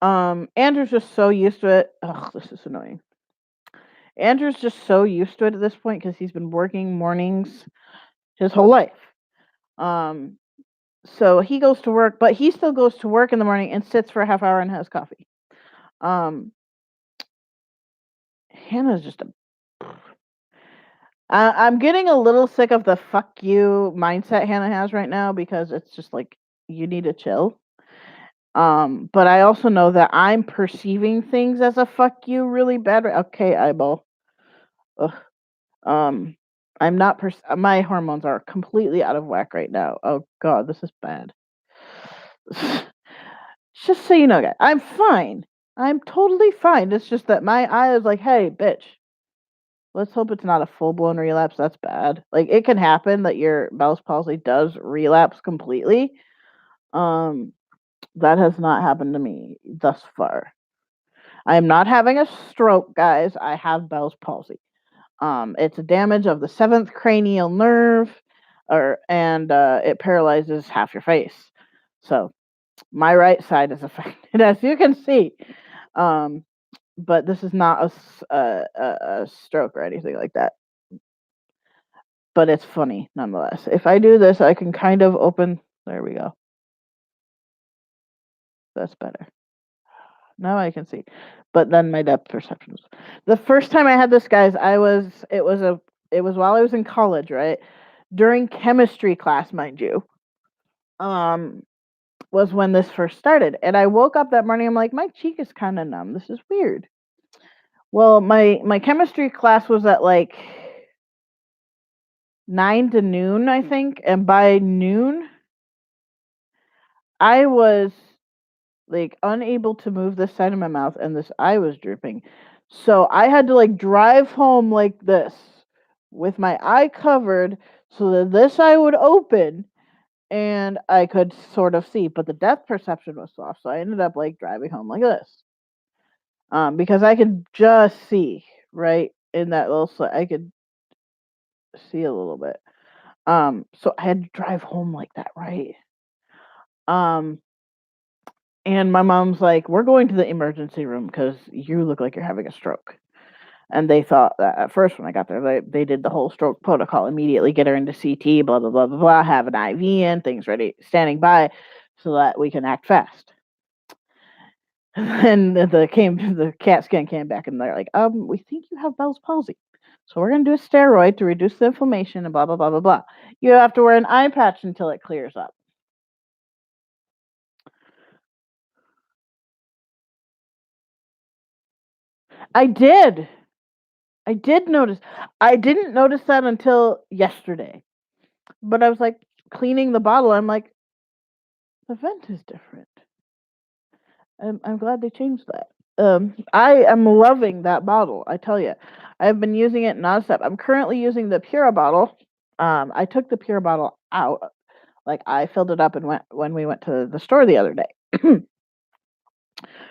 Andrew's just so used to it. Ugh, this is annoying. Andrew's just so used to it at this point because he's been working mornings his whole life. So he goes to work, but he still goes to work in the morning and sits for a half hour and has coffee. Hannah's just a. I'm getting a little sick of the fuck you mindset Hannah has right now because it's just like you need to chill. But I also know that I'm perceiving things as a fuck you really bad. Okay, eyeball. Ugh. I'm not. My hormones are completely out of whack right now. Oh god, this is bad. Just so you know, guys, I'm fine. I'm totally fine. It's just that my eye is like, hey, bitch. Let's hope it's not a full blown relapse. That's bad. Like it can happen that your Bell's palsy does relapse completely. That has not happened to me thus far. I am not having a stroke, guys. I have Bell's palsy. It's a damage of the seventh cranial nerve, and it paralyzes half your face. So my right side is affected, as you can see. But this is not a stroke or anything like that. But it's funny nonetheless. If I do this, I can kind of open. There we go. That's better. Now I can see. But then my depth perception. The first time I had this, guys, it was while I was in college, right? During chemistry class, mind you. Was when this first started. And I woke up that morning, I'm like, my cheek is kind of numb. This is weird. Well, my chemistry class was at like 9 to noon, I think. And by noon, I was like unable to move this side of my mouth and this eye was drooping. So I had to like drive home like this with my eye covered so that this eye would open and I could sort of see, but the depth perception was off. So I ended up like driving home like this. Because I could just see right in that little I could see a little bit. So I had to drive home like that, right? And my mom's like, "We're going to the emergency room because you look like you're having a stroke." And they thought that at first when I got there, they did the whole stroke protocol immediately, get her into CT, blah blah blah blah blah, have an IV in, things ready, standing by, so that we can act fast. And the CAT scan came back, and they're like, we think you have Bell's palsy, so we're gonna do a steroid to reduce the inflammation, and blah blah blah blah blah. You have to wear an eye patch until it clears up. I did. I did notice. I didn't notice that until yesterday. But I was like cleaning the bottle. I'm like, the vent is different. I'm glad they changed that. I am loving that bottle. I tell you, I've been using it nonstop. I'm currently using the Pura bottle. I took the Pura bottle out. Like I filled it up and went when we went to the store the other day.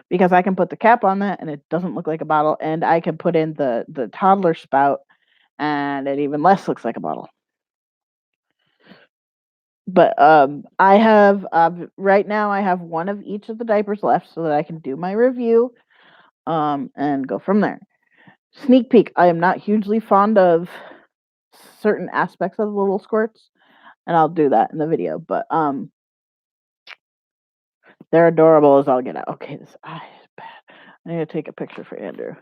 because I can put the cap on that and it doesn't look like a bottle, and I can put in the toddler spout and it even less looks like a bottle. But I have right now I have one of each of the diapers left so that I can do my review and go from there. Sneak peek, I am not hugely fond of certain aspects of the little squirts, and I'll do that in the video, but they're adorable as all get out. Okay, this eye is bad. I need to take a picture for Andrew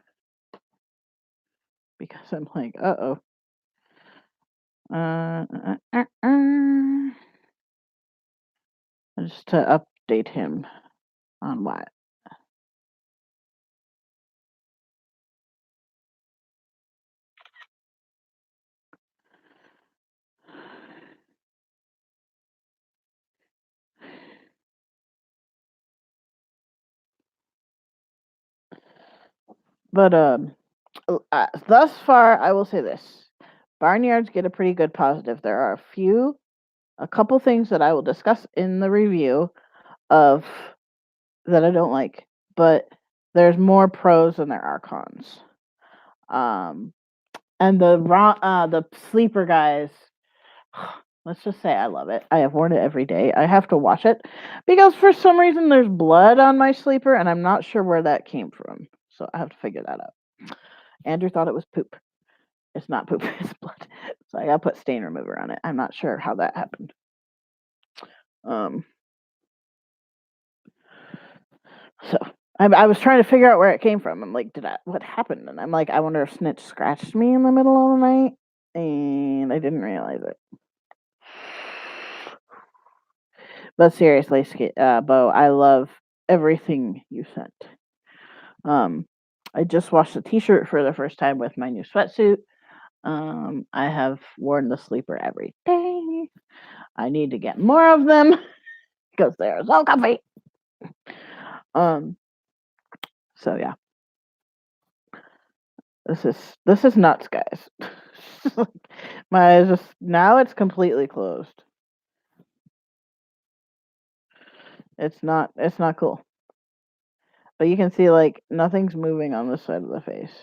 because I'm like, uh-oh. Just to update him on what. But thus far, I will say this: barnyards get a pretty good positive. There are a couple things that I will discuss in the review of that I don't like, but there's more pros than there are cons. And the sleeper guys, let's just say I love it. I have worn it every day. I have to wash it because for some reason there's blood on my sleeper and I'm not sure where that came from. So I have to figure that out. Andrew thought it was poop. It's not poop, it's blood. So I gotta put stain remover on it. I'm not sure how that happened. So I was trying to figure out where it came from. I'm like, what happened? And I'm like, I wonder if Snitch scratched me in the middle of the night, and I didn't realize it. But seriously, Bo, I love everything you sent. I just washed the t-shirt for the first time with my new sweatsuit. I have worn the sleeper every day. I need to get more of them because they're so comfy. So yeah. This is nuts, guys. My eyes just now it's completely closed. It's not cool. But you can see like nothing's moving on this side of the face.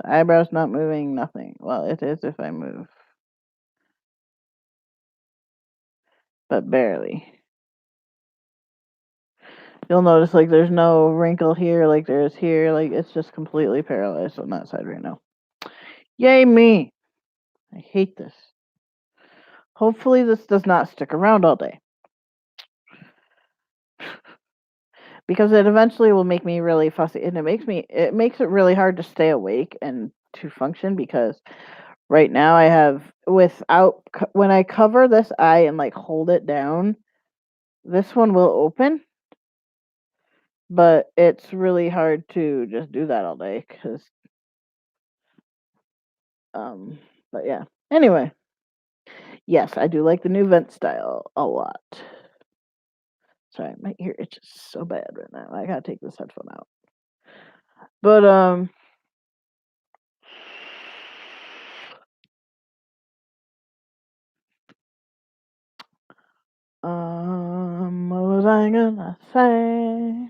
The eyebrows not moving, nothing. Well, it is if I move. But barely. You'll notice like there's no wrinkle here like there is here. Like it's just completely paralyzed on that side right now. Yay me! I hate this. Hopefully this does not stick around all day. Because it eventually will make me really fussy and it makes it really hard to stay awake and to function because right now I have when I cover this eye and like hold it down, this one will open, but it's really hard to just do that all day because but yeah, anyway, yes, I do like the new vent style a lot. Sorry, my ear itches so bad right now. I gotta take this headphone out. But what was I gonna say?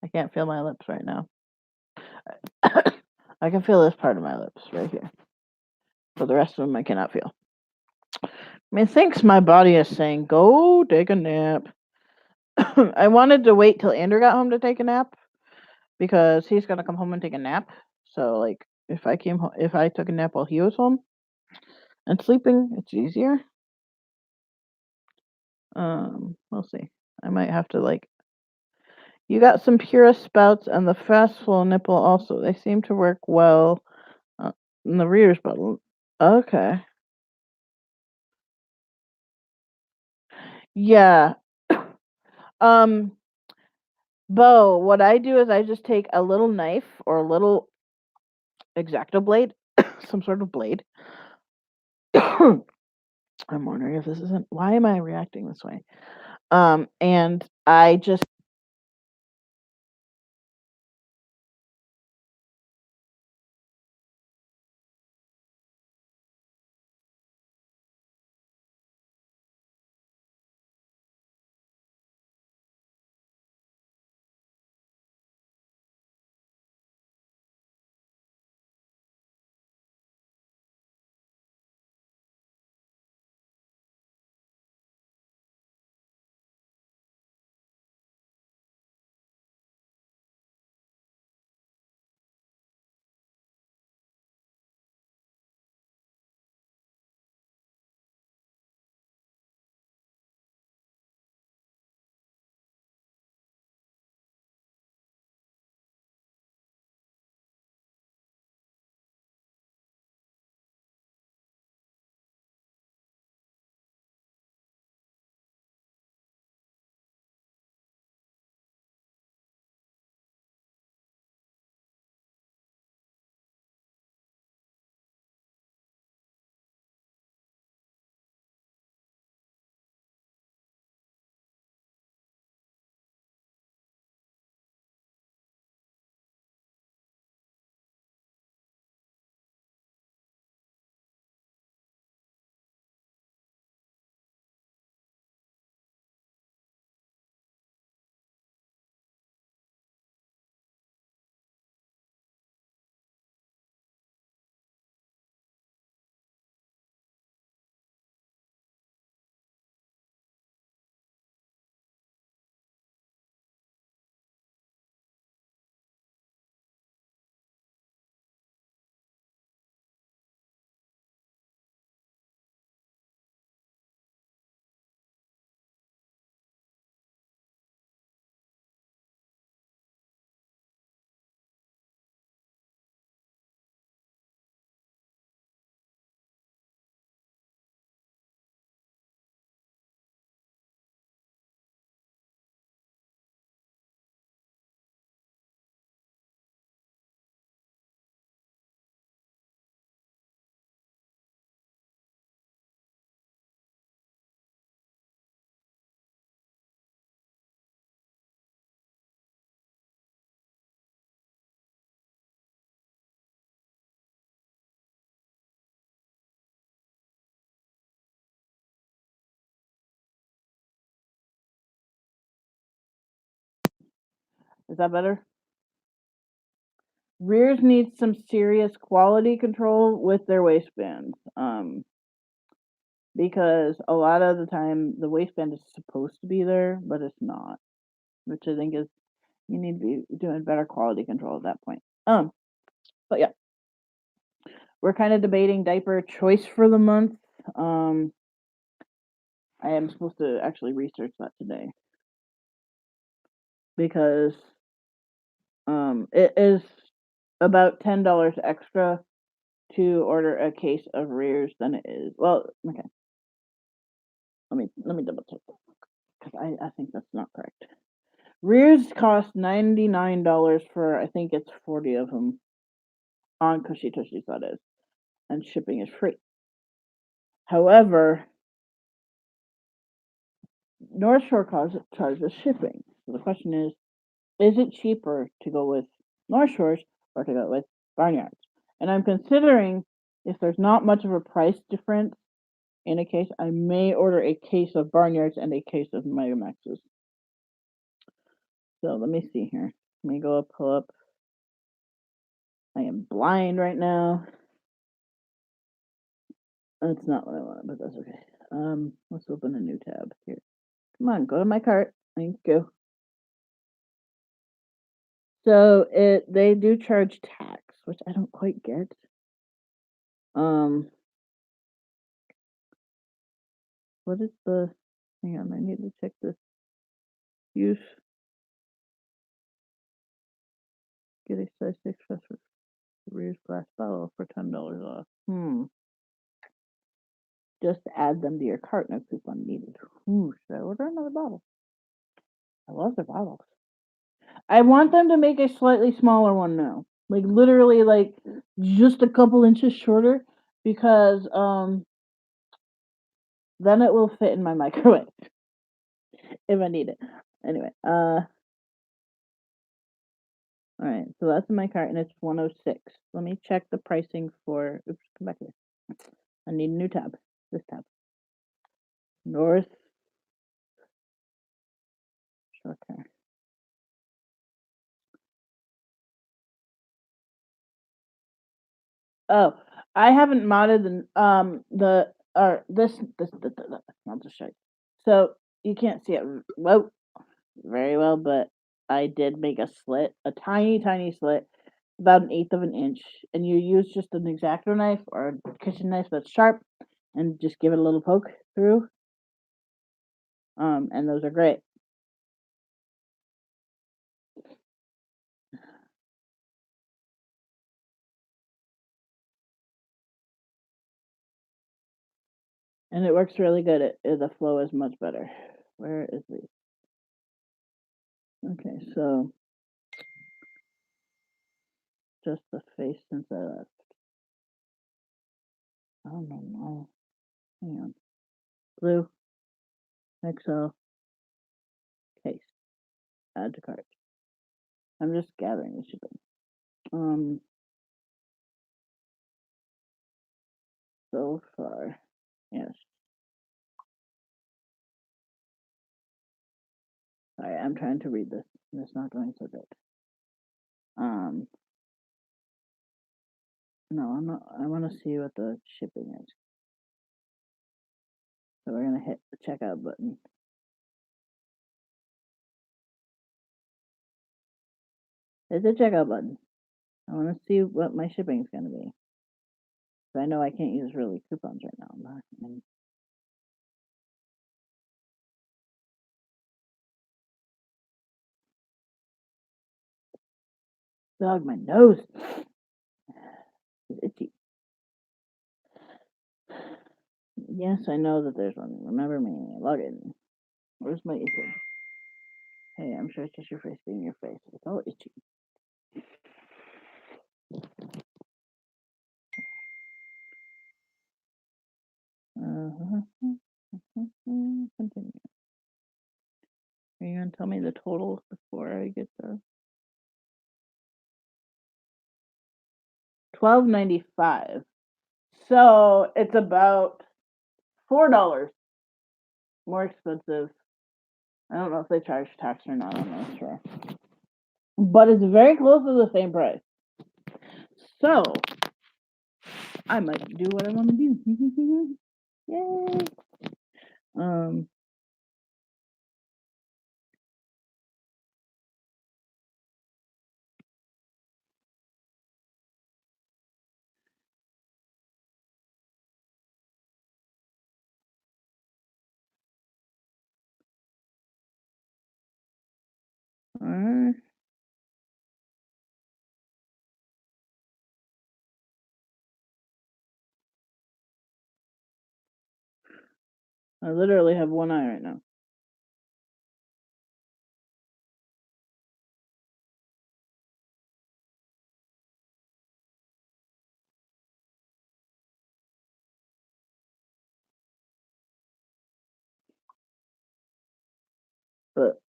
I can't feel my lips right now. I can feel this part of my lips right here. But the rest of them I cannot feel. Methinks my body is saying, go take a nap. I wanted to wait till Andrew got home to take a nap because he's gonna come home and take a nap. So like if I took a nap while he was home and sleeping, it's easier. We'll see. I might have to like you got some Pura spouts and the fast flow nipple also. They seem to work well in the reader's bottle. Okay. Yeah. Um Bo, what I do is I just take a little knife or a little X-Acto blade, some sort of blade. I'm wondering if this isn't. Why am I reacting this way? And I just Is that better? Rears needs some serious quality control with their waistbands. Because a lot of the time the waistband is supposed to be there, but it's not, which I think is you need to be doing better quality control at that point. But yeah, we're kind of debating diaper choice for the month. I am supposed to actually research that today because it is about $10 extra to order a case of Rears than it is. Well, okay. Let me double check because I think that's not correct. Rears cost $99 for I think it's 40 of them on Cushy Tushies, that is, and shipping is free. However, North Shore charges shipping. So the question is it cheaper to go with North Shores or to go with Barnyards? And I'm considering if there's not much of a price difference in a case, I may order a case of Barnyards and a case of Megamaxes. So let me see here. Let me go pull up. I am blind right now. That's not what I want, but that's okay. Let's open a new tab here. Come on, go to my cart. Thank you. So they do charge tax, which I don't quite get. What is the? Hang on, I need to check this. Use. Get a size 6 Rears glass bottle for $10 off. Just add them to your cart. No coupon needed. Ooh, should I order another bottle? I love their bottles. I want them to make a slightly smaller one now. Like literally like just a couple inches shorter because then it will fit in my microwave if I need it. Anyway, all right, so that's in my cart and it's 106. Let me check the pricing for oops, come back here. I need a new tab. This tab. North Shore. Oh, I haven't modded the or this I'll just show you. So you can't see it very well, but I did make a slit, a tiny slit, about 1/8 of an inch, and you use just an X-Acto knife or a kitchen knife that's sharp, and just give it a little poke through. And those are great. And it works really good. The flow is much better. Where is the? Okay, so just the face since I left. Oh no. Hang on. Blue. XL. Case. Add to cart. I'm just gathering the shipping. So far, yes. Sorry, I'm trying to read this, and it's not going so good. No, I'm not. I want to see what the shipping is. So we're gonna hit the checkout button. Hit the checkout button. I want to see what my shipping is gonna be. So I know I can't use really coupons right now. Dog, my nose is itchy. Yes, I know that there's one. Remember me. Log in. Where's my itchy? Hey, I'm sure it's just your face being your face. It's all itchy. Continue. Are you gonna tell me the total before I get there? $12.95. So it's about $4 more expensive. I don't know if they charge tax or not. I'm not sure. but it's very close to the same price. So I might do what I want to do. Yay! Um, uh, I literally have one eye right now. But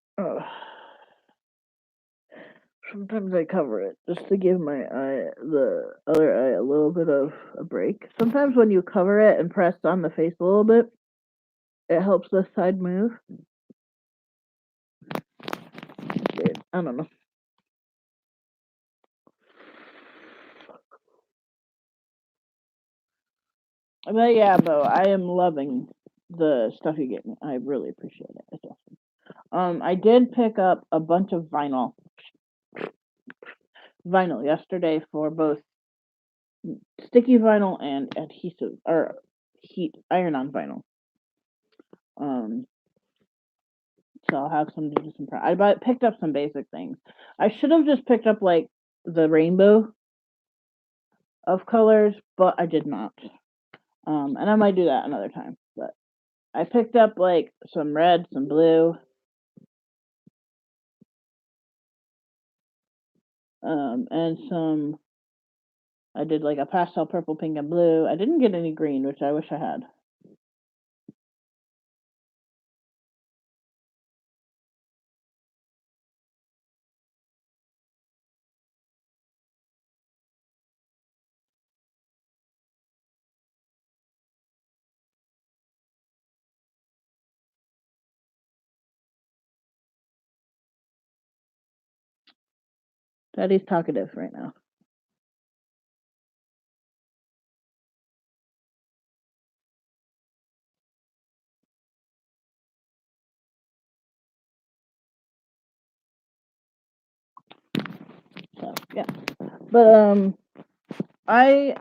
sometimes I cover it just to give my eye, the other eye, a little bit of a break. Sometimes when you cover it and press on the face a little bit, it helps this side move. It's weird. I don't know. But yeah, Bo, I am loving the stuff you get me. I really appreciate it. It's awesome. I did pick up a bunch of vinyl yesterday for both sticky vinyl and adhesive or heat iron-on vinyl. So I'll have some to do some. Picked up some basic things. I should have just picked up like the rainbow of colors, but I did not. And I might do that another time. But I picked up like some red, some blue, and some. I did like a pastel purple, pink, and blue. I didn't get any green, which I wish I had. Daddy's talkative right now. So yeah, but I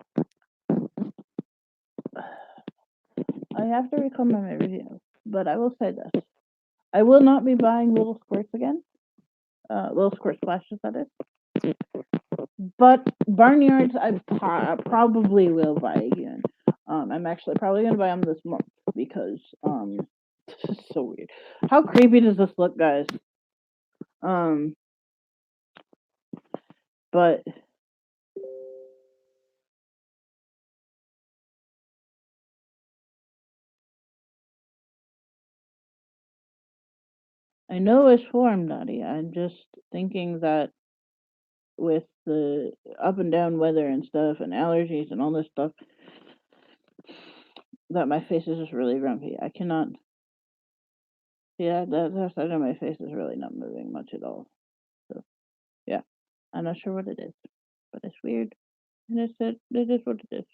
have to recall my review, but I will say this: I will not be buying little squirts again. Little squirt splashes, that is. But Barnyards, I probably will buy again. I'm actually probably gonna buy them this month because this is so weird. How creepy does this look, guys? Um, but I know it's form, Dottie. I'm just thinking that with the up and down weather and stuff and allergies and all this stuff, that my face is just really grumpy. I cannot. Yeah, that side of my face is really not moving much at all. So yeah, I'm not sure what it is, but it's weird. And it is what it is.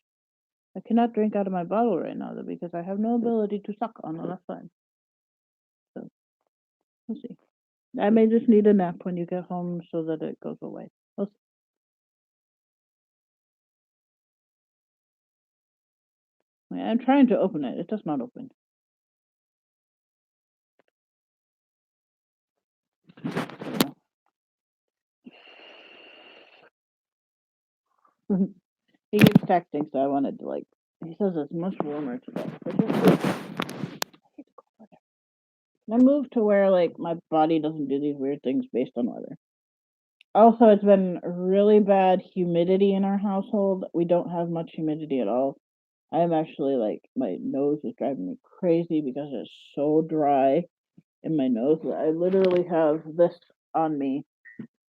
I cannot drink out of my bottle right now though because I have no ability to suck on the left side. So we'll see. I may just need a nap when you get home so that it goes away. We'll see. I'm trying to open it. It does not open. He keeps texting, so I wanted to like. He says it's much warmer today. I moved to where like my body doesn't do these weird things based on weather. Also, it's been really bad humidity in our household. We don't have much humidity at all. I'm actually like my nose is driving me crazy because it's so dry in my nose that I literally have this on me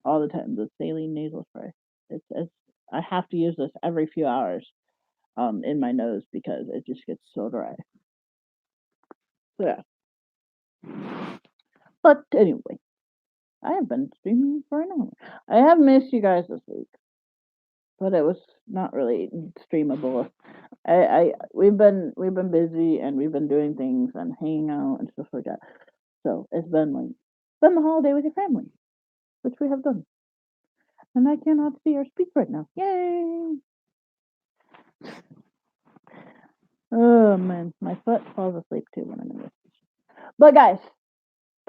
all the time. The saline nasal spray. It's I have to use this every few hours in my nose because it just gets so dry. So yeah. But anyway, I have been streaming for an hour. I have missed you guys this week, but it was not really streamable. We've been busy and we've been doing things and hanging out and stuff like that. So it's been like spend the holiday with your family, which we have done. And I cannot see or speak right now. Yay! Oh man, my foot falls asleep too when I'm in this. But guys,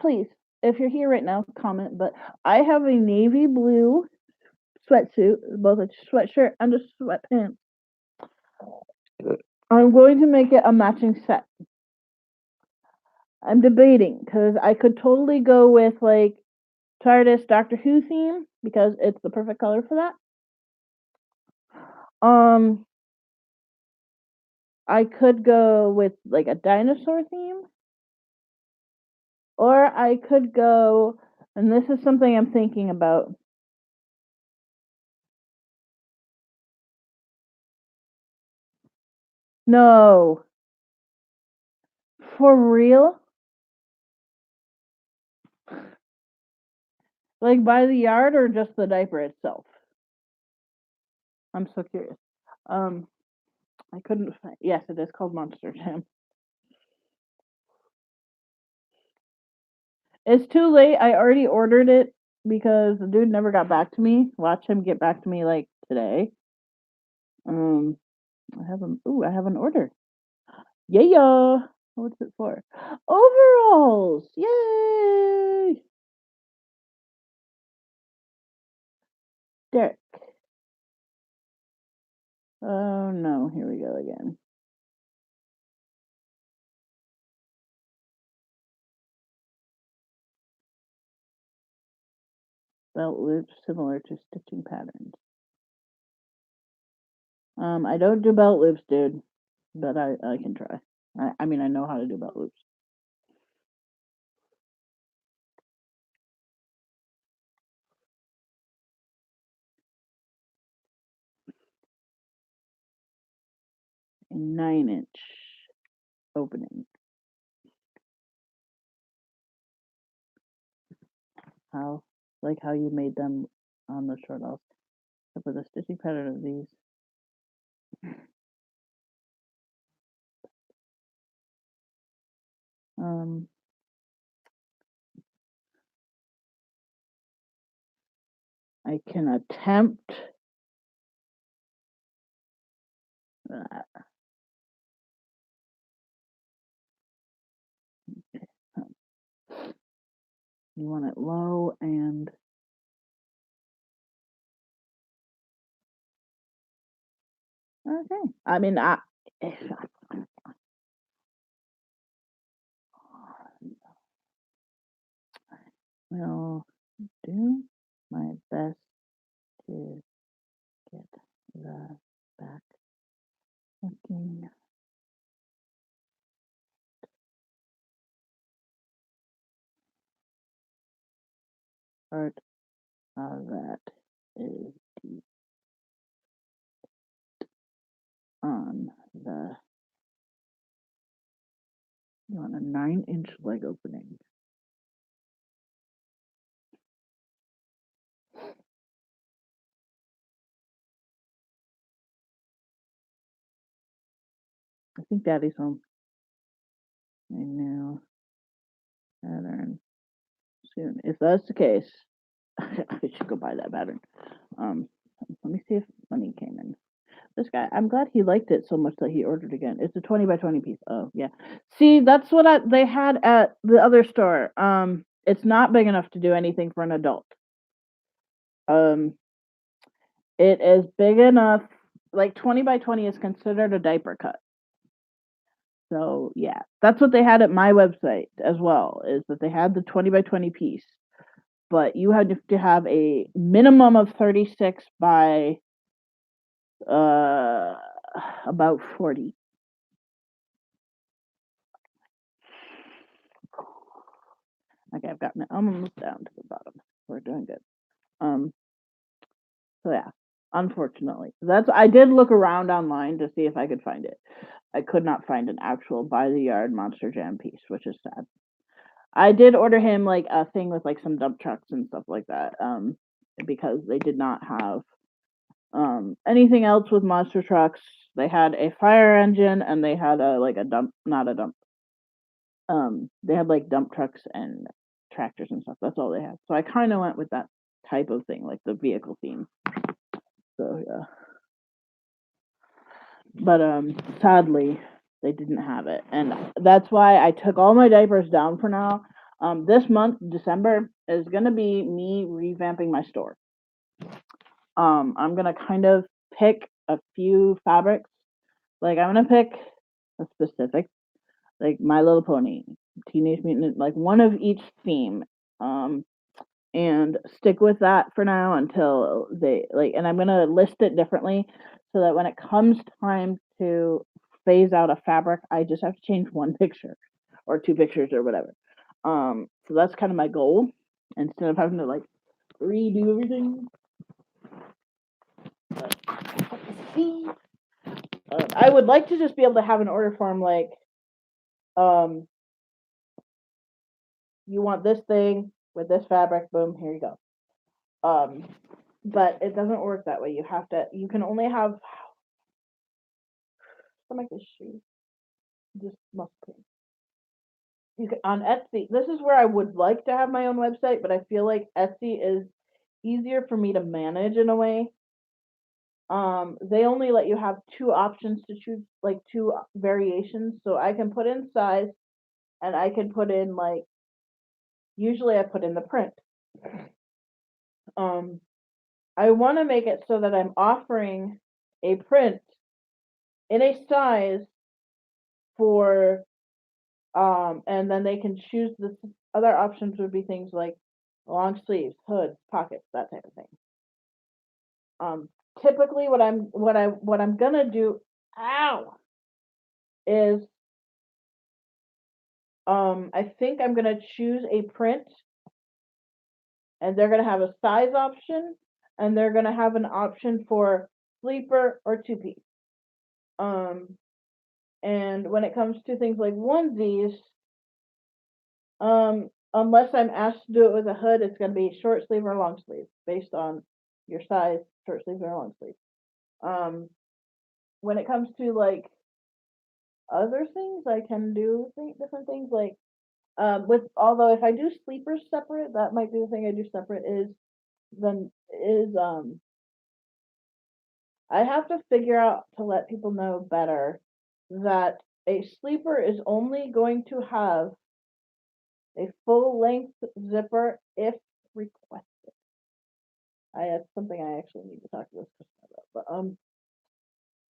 please, if you're here right now, comment. But I have a navy blue sweatsuit, both a sweatshirt and a sweatpants. I'm going to make it a matching set. I'm debating because I could totally go with like TARDIS Doctor Who theme because it's the perfect color for that. I could go with like a dinosaur theme, or I could go, and this is something I'm thinking about. No, for real? Like by the yard or just the diaper itself? I'm so curious. Um, I couldn't find. Yes, it is called Monster Jam. It's too late. I already ordered it because the dude never got back to me. Watch him get back to me like today. Um, I have an order. Yeah. What's it for? Overalls. Yay! Derek. Oh no, here we go again. Belt loops similar to stitching patterns. I don't do belt loops, dude, but I can try. I mean, I know how to do belt loops. A 9-inch opening. How, like how you made them on the short alls. With the stitching pattern of these. Um, I can attempt that. You want it low and okay. I mean, I will do my best to get the back looking part of that is deep on the. You want a 9-inch leg opening. I think Daddy's home. I know. Pattern soon. If that's the case, I should go buy that pattern. Let me see if money came in. This guy, I'm glad he liked it so much that he ordered again. It's a 20 by 20 piece. Oh yeah. See, that's what they had at the other store. It's not big enough to do anything for an adult. Um, it is big enough. Like 20 by 20 is considered a diaper cut. So yeah, that's what they had at my website as well. Is that they had the 20 by 20 piece, but you had to have a minimum of 36 by uh about 40. Okay, I've gotten it almost down to the bottom. We're doing good. Um, so yeah, unfortunately, that's I did look around online to see if I could find it. I could not find an actual by the yard Monster Jam piece, which is sad. I did order him like a thing with like some dump trucks and stuff like that, because they did not have anything else with monster trucks. They had a fire engine and they had a like a dump, not a dump. They had like dump trucks and tractors and stuff. That's all they had. So I kind of went with that type of thing, like the vehicle theme. So yeah, but sadly they didn't have it, and that's why I took all my diapers down for now. This month, December, is gonna be me revamping my store. I'm gonna kind of pick a few fabrics. Like I'm gonna pick a specific, like My Little Pony, Teenage Mutant, like one of each theme. Um, and stick with that for now until they like, and I'm gonna list it differently so that when it comes time to phase out a fabric, I just have to change one picture or two pictures or whatever. So that's kind of my goal instead of having to like redo everything. But, see, I would like to just be able to have an order form like, um, you want this thing with this fabric, boom, here you go. But it doesn't work that way. You can only have stomach issue. Just must be. You can on Etsy. This is where I would like to have my own website, but I feel like Etsy is easier for me to manage in a way. They only let you have two options to choose, like two variations. So I can put in size, and I can put in like. Usually, I put in the print. Um, I want to make it so that I'm offering a print in a size for and then they can choose the other options would be things like long sleeves, hoods, pockets, that type of thing. Um, Typically, what I'm gonna do, ow, is I think I'm gonna choose a print, and they're gonna have a size option, and they're gonna have an option for sleeper or two piece. Um, and when it comes to things like onesies, unless I'm asked to do it with a hood, it's gonna be short sleeve or long sleeve based on your size, short sleeve or long sleeve. Um, when it comes to like other things, I can do different things like with although if I do sleepers separate, that might be the thing I do separate then is I have to figure out to let people know better that a sleeper is only going to have a full length zipper if requested. That's something I actually need to talk to this customer about. But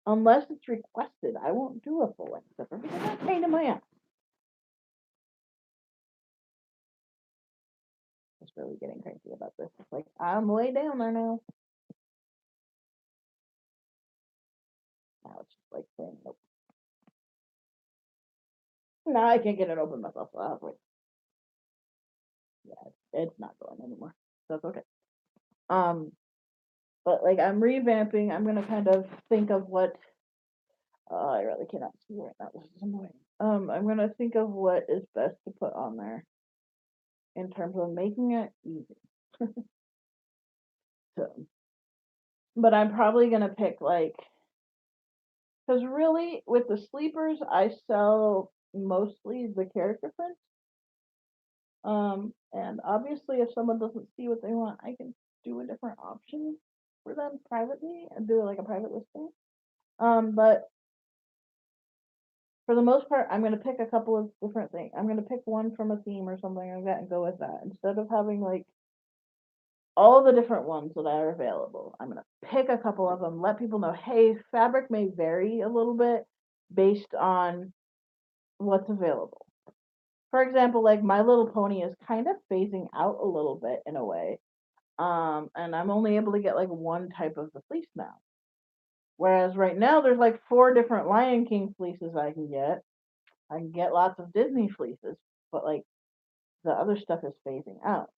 unless it's requested, I won't do a full length zipper because that's a pain in my ass. It's really getting crazy about this. It's like I'm way down there now. Now it's just like saying nope. Now I can't get it open myself. So I'll wait. Yeah, it's not going anymore. That's okay. Um, but like I'm revamping. I'm gonna kind of think of what. I really cannot see right now. This is annoying. I'm gonna think of what is best to put on there in terms of making it easy. So, but I'm probably gonna pick like, because really with the sleepers, I sell mostly the character prints. And obviously, if someone doesn't see what they want, I can do a different option for them privately and do like a private listing. But for the most part, I'm gonna pick a couple of different things. I'm gonna pick one from a theme or something like that and go with that instead of having like all the different ones that are available. I'm gonna pick a couple of them, let people know, hey, fabric may vary a little bit based on what's available. For example, like My Little Pony is kind of phasing out a little bit in a way. And I'm only able to get like one type of the fleece now. Whereas right now there's like four different Lion King fleeces I can get. I can get lots of Disney fleeces, but like the other stuff is phasing out.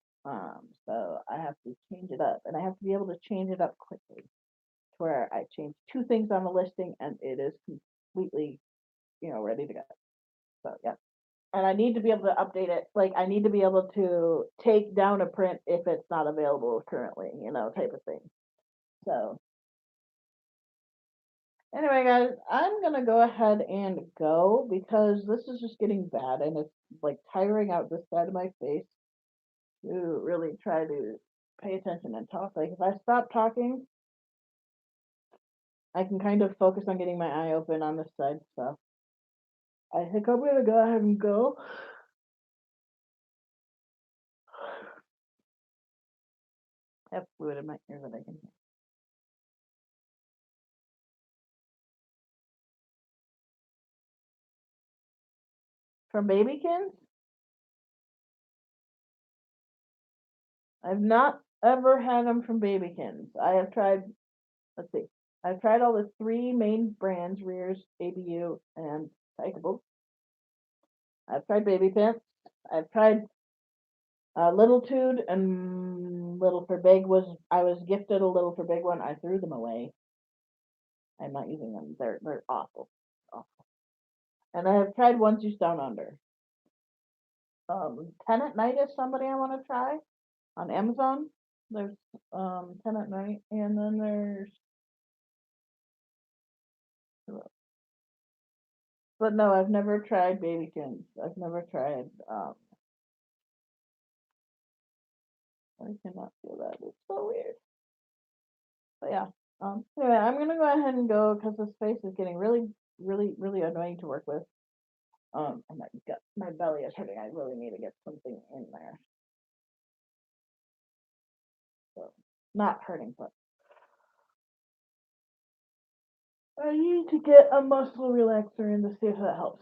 So I have to change it up, and I have to be able to change it up quickly, to where I change two things on the listing and it is completely, ready to go. So yeah. and I need to be able to update it. Like, I need to be able to take down a print if it's not available currently, type of thing. So, anyway, guys, I'm gonna go ahead and go because this is just getting bad and it's like tiring out this side of my face to really try to pay attention and talk. Like, if I stop talking, I can kind of focus on getting my eye open on this side. So, I think I'm gonna go ahead and go. I have fluid in my ear that I can hear. From Babykins? I've not ever had them from Babykins. I have tried, let's see, I've tried all the three main brands, Rears, ABU, and Tykeable. I've tried Baby Pants. I've tried Little Tude and Little for Big. I was gifted a Little for Big one. I threw them away. I'm not using them. They're awful. Awful. And I have tried One Juice Down Under. Tenant Night is somebody I want to try on Amazon. There's Tenant Night, and then there's, but no, I've never tried Babykins. I've never tried. I cannot feel that. It's so weird. But yeah. Anyway, I'm gonna go ahead and go because this face is getting really, really, really annoying to work with. And my belly is hurting. I really need to get something in there. So not hurting, but I need to get a muscle relaxer in to see if that helps.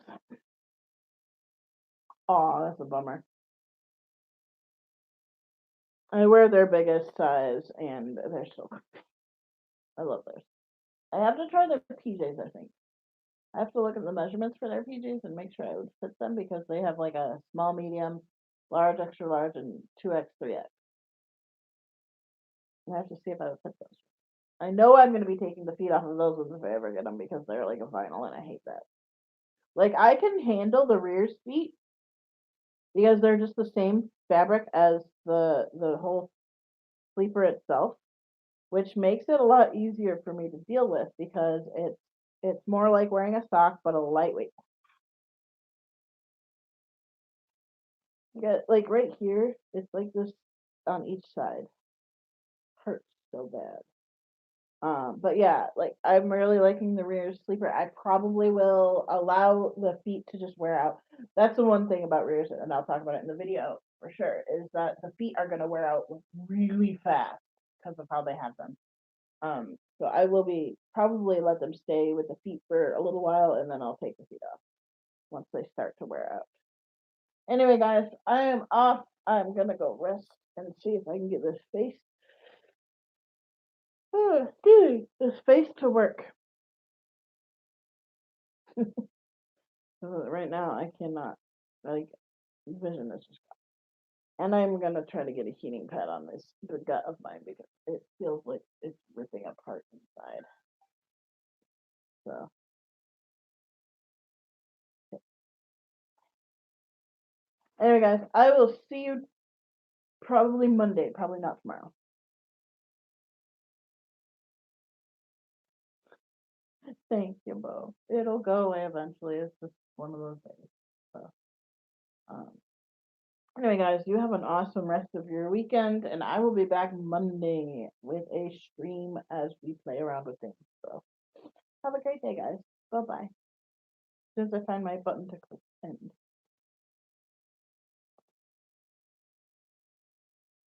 Aw, that's a bummer. I wear their biggest size, and they're so comfy. I love theirs. I have to try their PJs, I think. I have to look at the measurements for their PJs and make sure I would fit them because they have like a small, medium, large, extra large, and 2X, 3X. I have to see if I would fit those. I know I'm going to be taking the feet off of those ones if I ever get them because they're like a vinyl and I hate that. Like, I can handle the rear feet because they're just the same fabric as the whole sleeper itself, which makes it a lot easier for me to deal with because it's more like wearing a sock but a lightweight. Get like right here, it's like this on each side. Hurts so bad. But yeah, like I'm really liking the rear sleeper. I probably will allow the feet to just wear out. That's the one thing about rears, and I'll talk about it in the video for sure, is that the feet are gonna wear out really fast because of how they have them. So I will be probably let them stay with the feet for a little while, and then I'll take the feet off once they start to wear out. Anyway, guys, I am off. I'm gonna go rest and see if I can get this face, this face to work. Right now, I cannot. Like, vision is just. And I'm gonna try to get a heating pad on the gut of mine because it feels like it's ripping apart inside. So. Anyway, guys, I will see you probably Monday, probably not tomorrow. Thank you, Bo. It'll go away eventually. It's just one of those days. So, um, anyway, guys, you have an awesome rest of your weekend, and I will be back Monday with a stream as we play around with things. So, have a great day, guys. Bye bye. As soon as I find my button to click end.